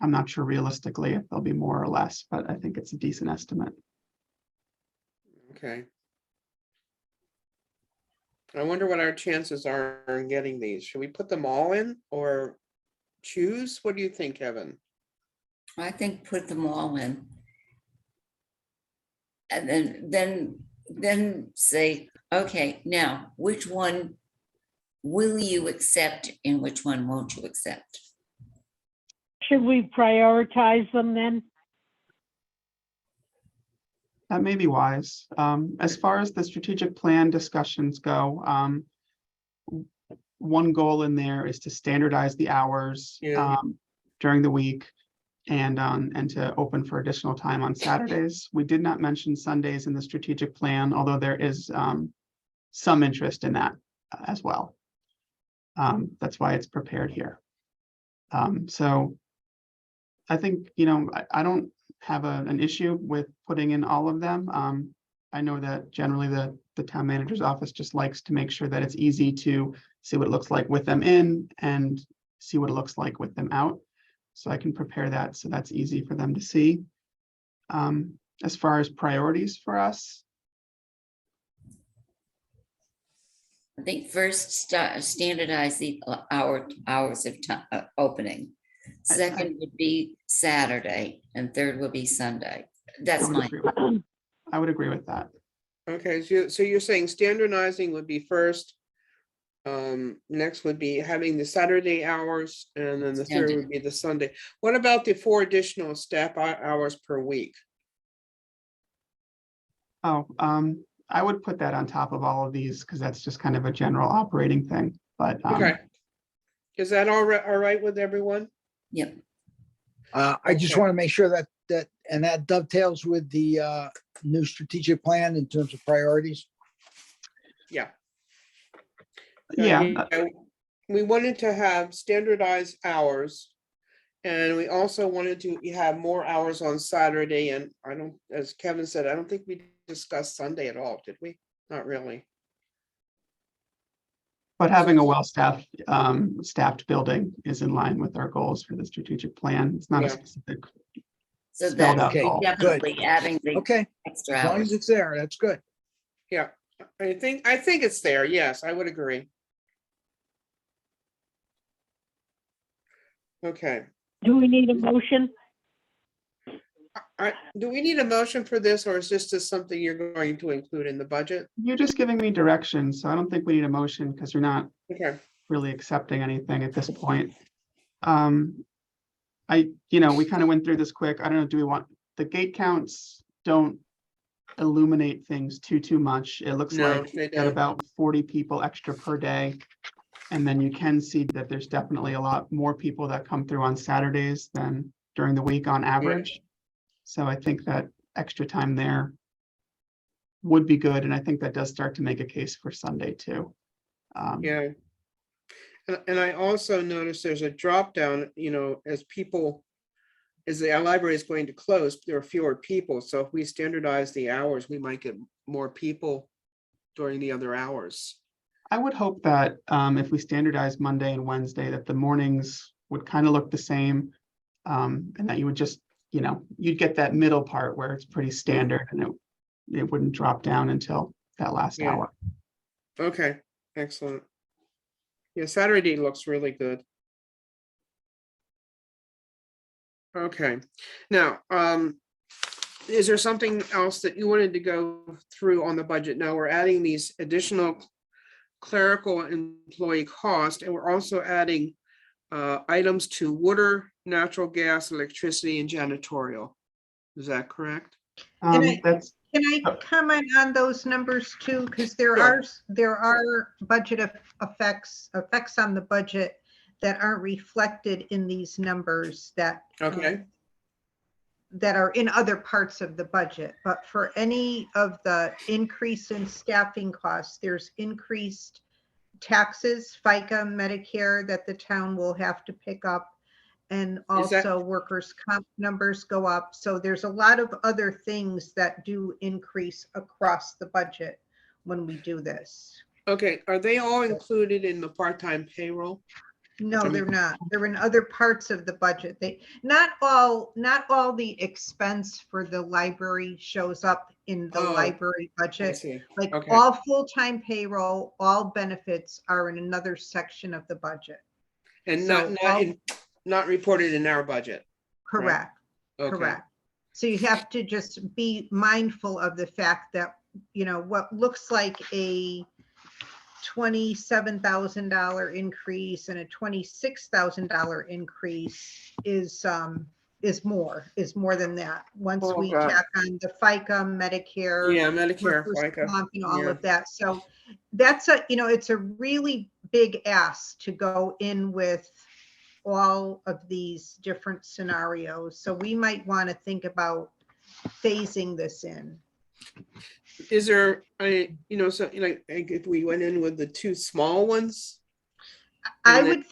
not sure realistically if there'll be more or less, but I think it's a decent estimate. Okay. I wonder what our chances are in getting these. Should we put them all in or choose? What do you think, Kevin? I think put them all in. And then say, okay, now, which one will you accept and which one won't you accept? Should we prioritize them then? That may be wise. As far as the strategic plan discussions go, one goal in there is to standardize the hours Yeah. during the week and to open for additional time on Saturdays. We did not mention Sundays in the strategic plan, although there is some interest in that as well. That's why it's prepared here. So I think, I don't have an issue with putting in all of them. I know that generally the town manager's office just likes to make sure that it's easy to see what it looks like with them in and see what it looks like with them out. So I can prepare that so that's easy for them to see. As far as priorities for us, I think first standardize the hours of opening. Second would be Saturday and third would be Sunday. That's my, I would agree with that. Okay, so you're saying standardizing would be first. Next would be having the Saturday hours, and then the third would be the Sunday. What about the 4 additional staff hours per week? Oh, I would put that on top of all of these because that's just kind of a general operating thing, but Okay. Is that all right with everyone? yep. I just Okay. want to make sure that dovetails with the new strategic plan in terms of priorities. Yeah. yeah, We wanted to have standardized hours. And we also wanted to have more hours on Saturday, and as Kevin said, I don't think we discussed Sunday at all, did we? Not really. but having a well-staffed staffed building is in line with our goals for the strategic plan. It's not a Yeah. specific. So Spelled that's out goal. definitely adding the Okay, extra as long hours. as it's there, that's good. Yeah, I think it's there. Yes, I would agree. Okay. Do we need a motion? Do we need a motion for this, or is this just something you're going to include in the budget? You're just giving me direction, so I don't think we need a motion because you're not Okay. really accepting anything at this point. We kind of went through this quick. I don't know, do we want, the gate counts don't illuminate things too much. It looks No, like they you've got don't. about 40 people extra per day. And then you can see that there's definitely a lot more people that come through on Saturdays than during the week on average. So I think that extra time there would be good. And I think that does start to make a case for Sunday too. Yeah. And I also noticed there's a drop down, as the library is going to close, there are fewer people. So if we standardize the hours, we might get more people during the other hours. I would hope that if we standardize Monday and Wednesday, that the mornings would kind of look the same. And that you would just, you'd get that middle part where it's pretty standard and it wouldn't drop down until that last Yeah. hour. Okay, excellent. Yeah, Saturday looks really good. Okay, now, is there something else that you wanted to go through on the budget? Now, we're adding these additional clerical employee cost, and we're also adding items to water, natural gas, electricity, and janitorial. Is that correct? That's Can I comment on those numbers too? Because there are budget effects on the budget that aren't reflected in these numbers that Okay. that are in other parts of the budget, but for any of the increase in staffing costs, there's increased taxes, FICA, Medicare that the town will have to pick up. And Is that- also workers' comp numbers go up. So there's a lot of other things that do increase across the budget when we do this. Okay, are they all included in the part-time payroll? No, they're not. They're in other parts of the budget. Not all the expense for the library shows up in the Oh, library I budget. see. Like Okay. all full-time payroll, all benefits are in another section of the budget. And so all- not reported in our budget. Correct, Okay. correct. So you have to just be mindful of the fact that, what looks like a $27,000 increase and a $26,000 increase is more than that. Once Oh, we God. tack on the FICA, Medicare. Yeah, Medicare, workers' FICA. comp, and all Yeah. of that. So that's it's a really big ask to go in with all of these different scenarios. So we might want to think about phasing this in. Is there, so like if we went in with the two small ones? I And would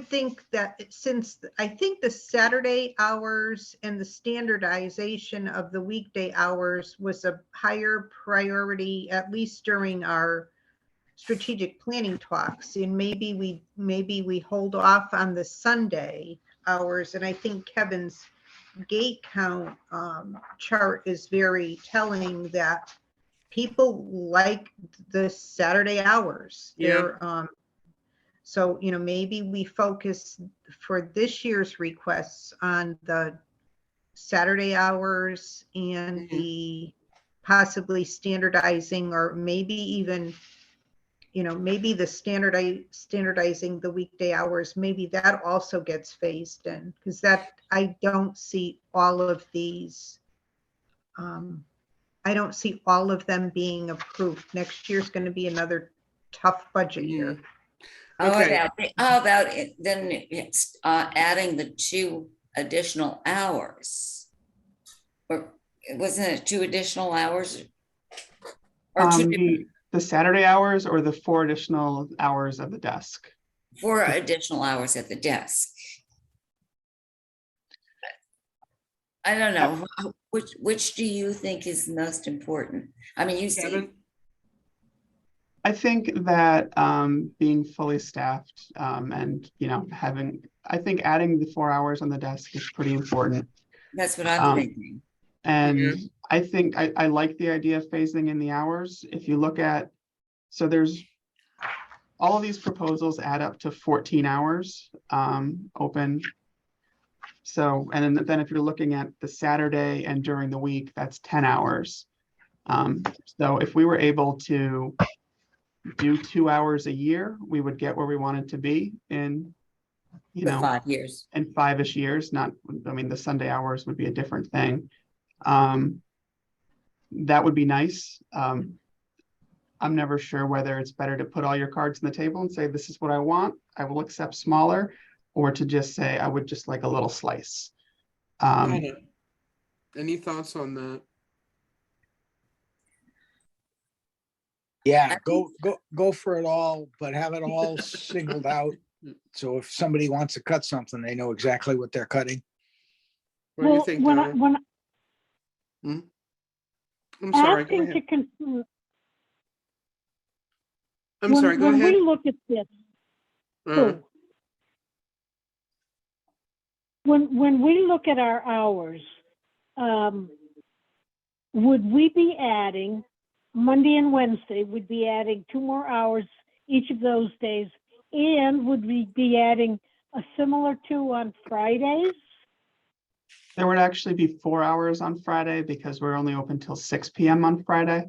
think that since I think the Saturday hours and the standardization of the weekday hours was a higher priority, at least during our strategic planning talks, and maybe we hold off on the Sunday hours. And I think Kevin's gate count chart is very telling that people like the Saturday hours. Yeah. So, maybe we focus for this year's requests on the Saturday hours and Mhm. the possibly standardizing, or maybe even, maybe the standardizing the weekday hours, maybe that also gets phased in, because I don't see all of these. I don't see all of them being approved. Next year's going to be another tough budget year. Mhm. How Okay. about it, then it's adding the 2 additional hours? Or wasn't it 2 additional hours? Or 2 different, The Saturday hours or the 4 additional hours of the desk? 4 additional hours at the desk? I don't know. Which do you think is the most important? I mean, you see, Kevin? I think that being fully staffed and I think adding the 4 hours on the desk is pretty important. that's what I'm thinking. And Yeah. I think I like the idea of phasing in the hours. If you look at, so there's all of these proposals add up to 14 hours open. So, and then if you're looking at the Saturday and during the week, that's 10 hours. So if we were able to do 2 hours a year, we would get where we wanted to be in, For 5 years. in 5-ish years. Not, I mean, the Sunday hours would be a different thing. That would be nice. I'm never sure whether it's better to put all your cards on the table and say, this is what I want, I will accept smaller, or to just say, I would just like a little slice. Anna, any thoughts on that? Yeah, go for it all, but have it all singled out. So if somebody wants to cut something, they know exactly what they're cutting. What do you think, Donna? I'm sorry, go ahead. I'm sorry, go When ahead. we look at this, Uh, when we look at our hours, would we be adding Monday and Wednesday, we'd be adding 2 more hours each of those days? And would we be adding a similar 2 on Fridays? There would actually be 4 hours on Friday because we're only open till 6 p.m. on Friday.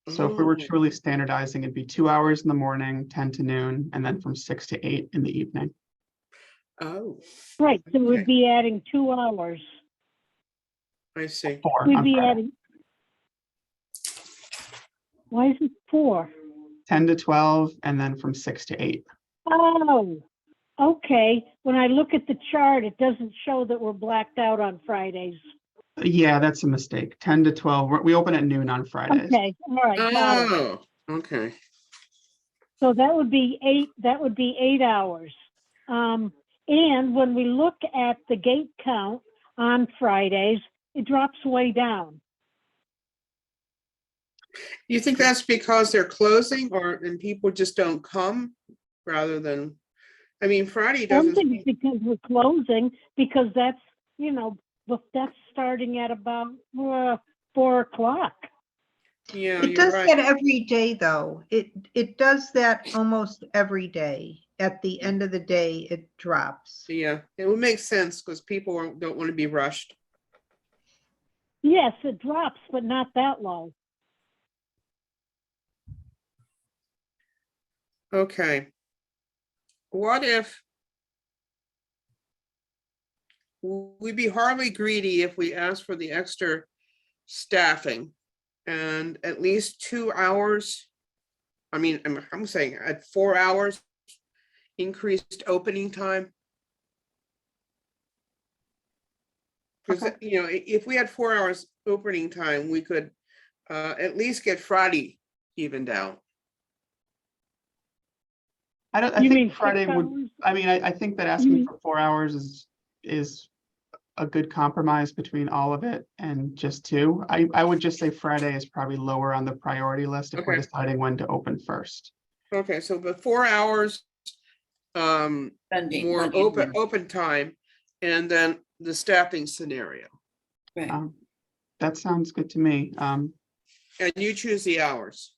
So if we were Oh. truly standardizing, it'd be 2 hours in the morning, 10 to noon, and then from 6 to 8 in the evening. Oh, Right, so Okay. we'd be adding 2 hours. I see. 4 We'd on be Friday. adding. Why is it 4? 10 to 12, and then from 6 to 8. Oh, okay. When I look at the chart, it doesn't show that we're blacked out on Fridays. Yeah, that's a mistake. 10 to 12. We open at noon on Fridays. Okay, all right, got it. Oh, okay. So that would be 8 hours. And when we look at the gate count on Fridays, it drops way down. You think that's because they're closing and people just don't come rather than, I mean, Friday I doesn't. think it's because we're closing, because that's, that's starting at about 4 o'clock. Yeah, It you're does right. that every day, though. It does that almost every day. At the end of the day, it drops. Yeah, it would make sense because people don't want to be rushed. Yes, it drops, but not that low. Okay. What if we'd be hardly greedy if we asked for the extra staffing and at least 2 hours? I mean, I'm saying at 4 hours increased opening time. Because, Okay. if we had 4 hours opening time, we could at least get Friday evened out. I You think mean 6 Friday would, hours? I think that asking Mhm. for 4 hours is a good compromise between all of it and just 2. I would just say Friday is probably lower on the priority list if we're Okay. deciding when to open first. Okay, so the 4 hours Monday, more Monday, Wednesday. open time, and then the staffing scenario. Right. That sounds good to me. And you choose the hours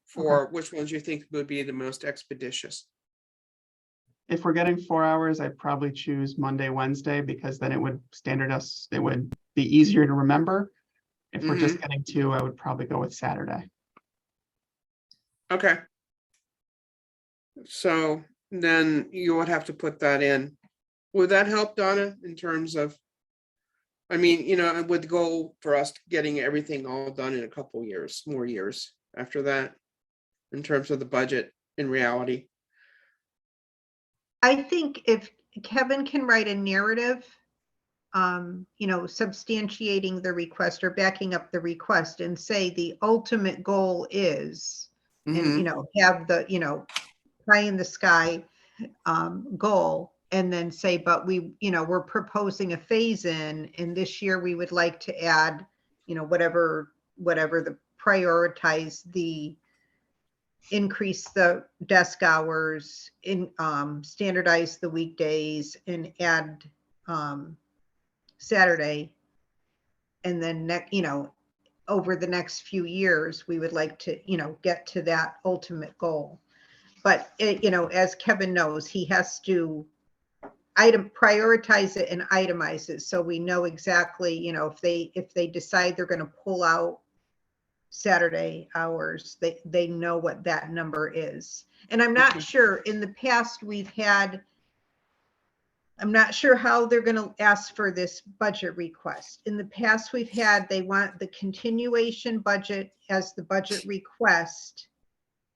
for which ones you think would be the most expeditious. If we're getting 4 hours, I'd probably choose Monday, Wednesday, because then it would be easier to remember. If we're just getting 2, I would probably go with Saturday. Okay. So then you would have to put that in. Would that help, Donna, in terms of, I mean, it would go for us getting everything all done in a couple years, more years after that, in terms of the budget in reality? I think if Kevin can write a narrative, substantiating the request or backing up the request and say the ultimate goal is, and, have the, pie in the sky goal, and then say, but we're proposing a phase in, and this year we would like to add, whatever the prioritize the increase the desk hours, in standardize the weekdays, and add Saturday. And then over the next few years, we would like to, get to that ultimate goal. But as Kevin knows, he has to prioritize it and itemize it, so we know exactly, if they decide they're going to pull out Saturday hours, they know what that number is. And I'm not sure, in the past I'm not sure how they're going to ask for this budget request. In the past they want the continuation budget as the budget request,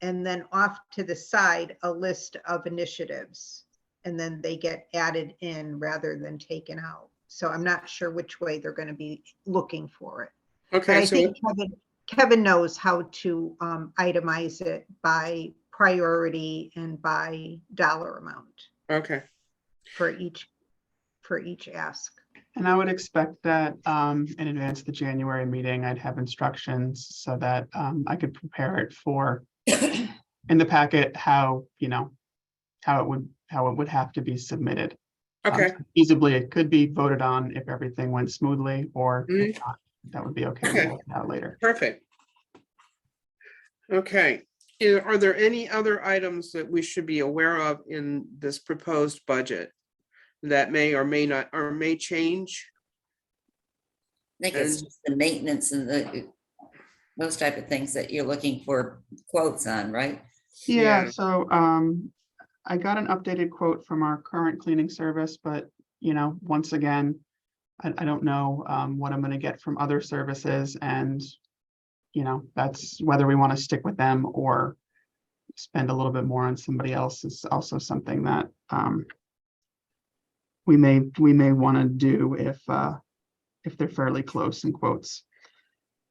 and then off to the side, a list of initiatives, and then they get added in rather than taken out. So I'm not sure which way they're going to be looking for it. Okay, but I so think Kevin knows how to itemize it by priority and by dollar amount okay, for each ask. And I would expect that in advance of the January meeting, I'd have instructions so that I could prepare it for in the packet how it would have to be submitted. okay, Feasibly, it could be voted on if everything went smoothly, or Mhm. if not, that would be okay. Okay. We'll work it out later. perfect. Okay, are there any other items that we should be aware of in this proposed budget that may or may not, or may change? I think it's just the maintenance and those type of things that you're looking for quotes on, right? Yeah, Yeah. so I got an updated quote from our current cleaning service, but once again, I don't know what I'm gonna get from other services, and that's whether we want to stick with them or spend a little bit more on somebody else is also something that we may want to do if they're fairly close in quotes.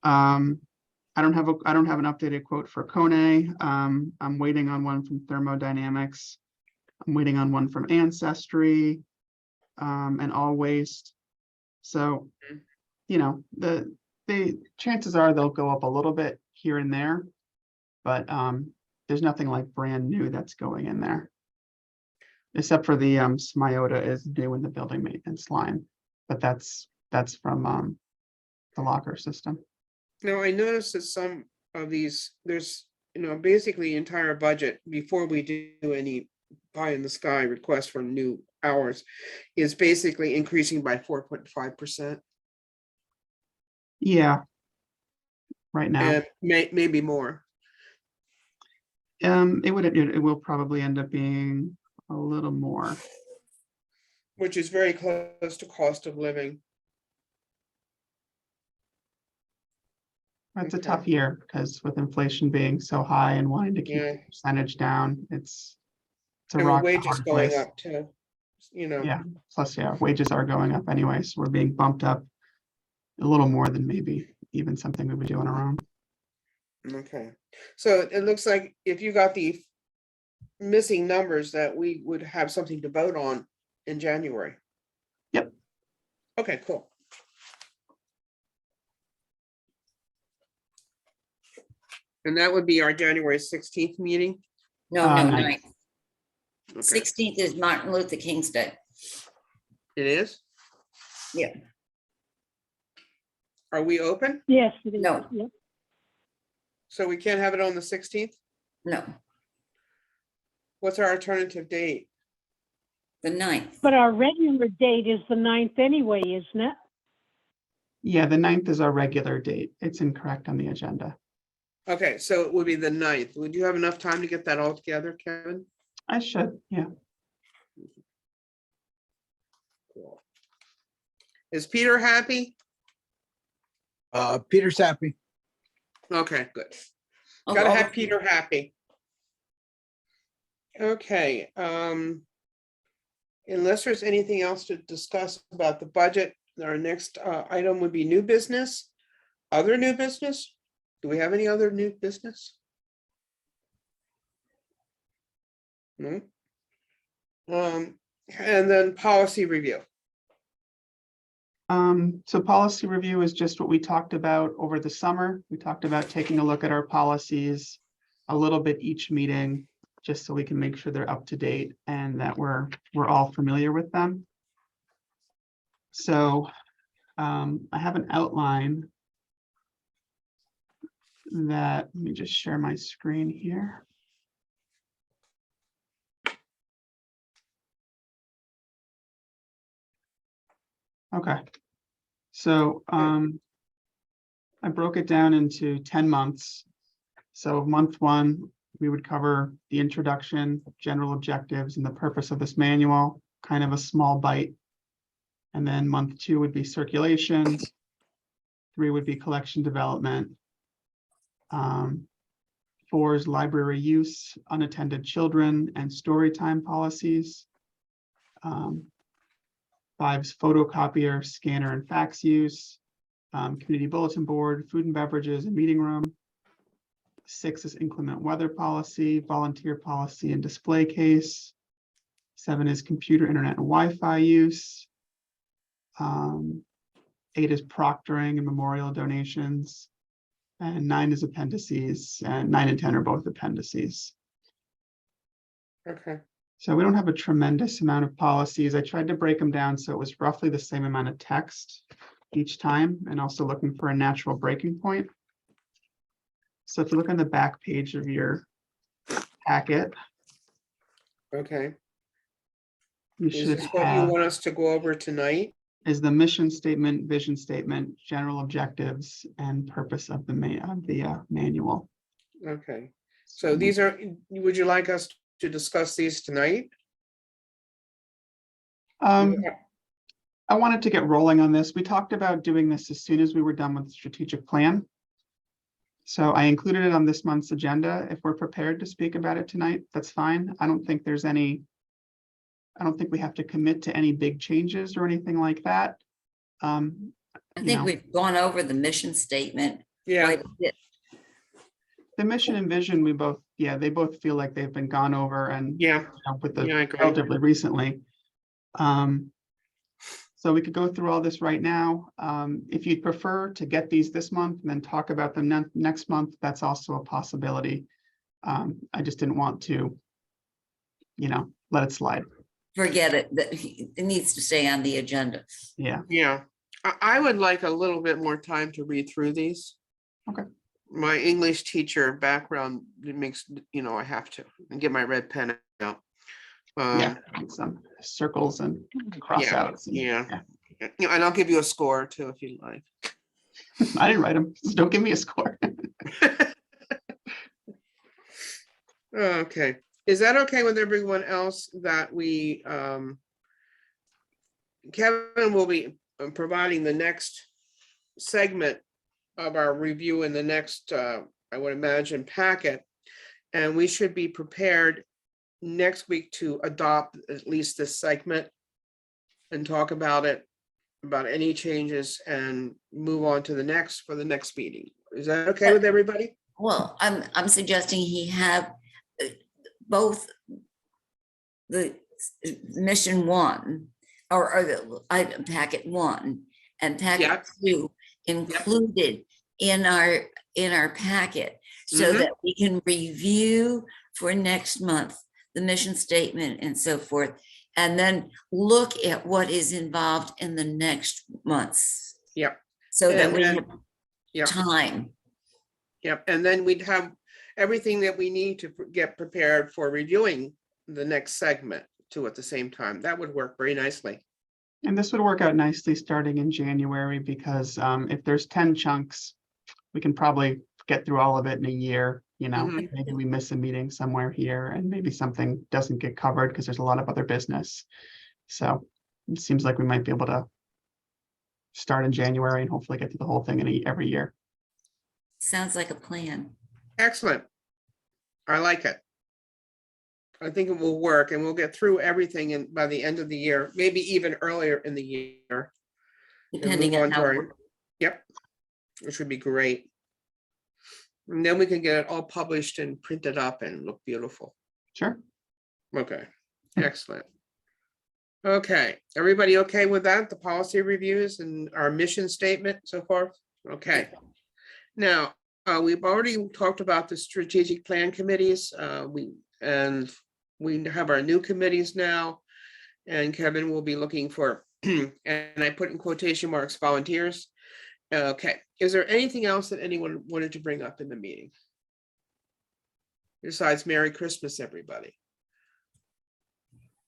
I don't have an updated quote for Kone. I'm waiting on one from Thermodynamics. I'm waiting on one from Ancestry, and All Waste. So, you know, the chances are they'll go up a little bit here and there, but there's nothing like brand new that's going in there. Except for the Smiota is new in the building maintenance line, but that's from the locker system. Now, I noticed that some of these, there's, basically entire budget before we do any pie in the sky request for new hours is basically increasing by 4.5%. Yeah. Right now, And maybe more. it will probably end up being a little more. Which is very close to cost of living. It's a Okay. tough year because with inflation being so high and wanting to keep Yeah. the percentage down, it's a And rock with in a wages hard going place. up too. Yeah, plus, yeah, wages are going up anyway, so we're being bumped up a little more than maybe even something we would do on our own. Okay, so it looks like if you got the missing numbers that we would have something to vote on in January. Yep. Okay, cool. And that would be our January 16th meeting. No, no, Ninth. 9th. Okay, 16th is Martin Luther King's Day. it is? Yeah. Are we open? Yes. it is. No. Yep. So we can't have it on the 16th? No, What's our alternative date? the 9th. But our regular date is the 9th anyway, isn't it? Yeah, the 9th is our regular date. It's incorrect on the agenda. Okay, so it would be the 9th. Would you have enough time to get that all together, Kevin? I should, yeah. Cool. Is Peter happy? Peter's happy. Okay, good. Oh, Gotta all have the- Peter happy. Okay, unless there's anything else to discuss about the budget, our next item would be new business. Other new business? Do we have any other new business? No. And then policy review. So policy review is just what we talked about over the summer. We talked about taking a look at our policies a little bit each meeting, just so we can make sure they're up to date and that we're all familiar with them. So I have an outline that, let me just share my screen here. Okay, so I broke it down into 10 months. So month 1, we would cover the introduction, general objectives, and the purpose of this manual, kind of a small bite. And then month 2 would be circulation. 3 would be collection development. 4 is library use, unattended children, and story time policies. 5 is photocopier, scanner, and fax use. Community bulletin board, food and beverages, and meeting room. 6 is inclement weather policy, volunteer policy, and display case. 7 is computer, internet, and Wi-Fi use. 8 is proctoring and memorial donations. And 9 is appendices, and 9 and 10 are both appendices. Okay, So we don't have a tremendous amount of policies. I tried to break them down so it was roughly the same amount of text each time, and also looking for a natural breaking point. So if you look on the back page of your packet, okay. you Is should this what you have want us to go over tonight? is the mission statement, vision statement, general objectives, and purpose of the manual. Okay, so these are, would you like us to discuss these tonight? I wanted to get rolling on this. We talked about doing this as soon as we were done with the strategic plan. So I included it on this month's agenda. If we're prepared to speak about it tonight, that's fine. I don't think we have to commit to any big changes or anything like that. I you think know, we've gone over the mission statement. Yeah, quite a bit. the mission and vision, we both, yeah, they both feel like they've been gone over and yeah, with yeah, I the agree. relatively recently. So we could go through all this right now. If you'd prefer to get these this month and then talk about them next month, that's also a possibility. I just didn't want to, let it slide. Forget it, that it needs to stay on the agenda. Yeah, Yeah. I would like a little bit more time to read through these. Okay. My English teacher background, it makes, I have to and get my red pen out. yeah, and some circles and crossouts. and- Yeah. And I'll give you a score too, if you like. I didn't write them, so don't give me a score. Okay, is that okay with everyone else that we, Kevin will be providing the next segment of our review in the next, I would imagine, packet. And we should be prepared next week to adopt at least this segment and talk about it, about any changes and move on to the next for the next meeting. Is that okay with everybody? Well, I'm suggesting he have both the mission one or the packet one and Yeah. packet two included in our packet so Mhm. that we can review for next month the mission statement and so forth, and then look at what is involved in the next months. Yep. So that And we then- have Yep. time. Yep, and then we'd have everything that we need to get prepared for reviewing the next segment too at the same time. That would work very nicely. And this would work out nicely starting in January because if there's 10 chunks, we can probably get through all of it in a year. Mhm. Maybe we miss a meeting somewhere here and maybe something doesn't get covered because there's a lot of other business. So it seems like we might be able to start in January and hopefully get through the whole thing every year. Sounds like a plan. Excellent. I like it. I think it will work and we'll get through everything by the end of the year, maybe even earlier in the year. and Depending move on to how. our- Yep, which would be great. And then we can get it all published and printed up and look beautiful. Sure. Okay, excellent. Okay, everybody okay with that? The policy reviews and our mission statement so far? Okay. Now, we've already talked about the strategic plan committees. We have our new committees now. And Kevin will be looking for, and I put in quotation marks, volunteers. Okay, is there anything else that anyone wanted to bring up in the meeting? Besides Merry Christmas, everybody.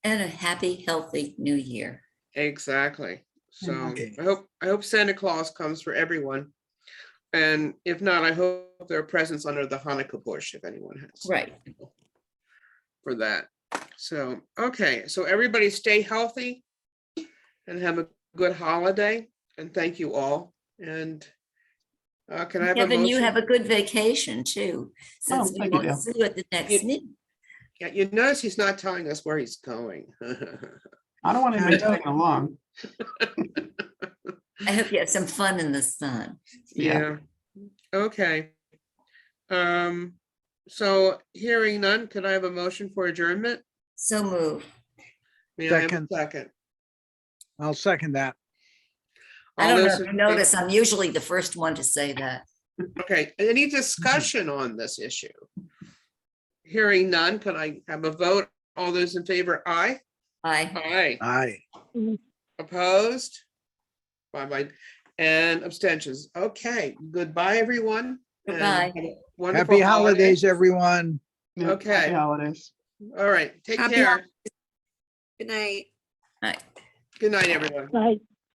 And a happy, healthy new year. Exactly. So Okay. I hope Santa Claus comes for everyone. And if not, I hope there are presents under the Hanukkah bush if anyone has. Right. For that. So, okay, so everybody stay healthy and have a good holiday and thank you all. And can I have a Kevin, you have motion? a good vacation too, since we thank you, won't Dale. see you at the next meeting. Yeah, you notice he's not telling us where he's going. I don't want I anybody know. tagging along. I hope you have some fun in the sun. Yeah, okay. So hearing none, could I have a motion for adjournment? So move. May I have a Second. second? I'll second that. I All don't know those if you in notice, I'm usually the first one to say that. Okay, any discussion on this issue? Hearing none, could I have a vote? All those in favor, aye? Aye. Aye. Aye. Opposed? Bye-bye. And abstentions. Okay, goodbye, everyone. and Goodbye. have a wonderful Happy holiday. holidays, everyone. Yeah, Okay. Happy holidays. All right, take Happy care. Good night. Aye. Good night, everyone. Right.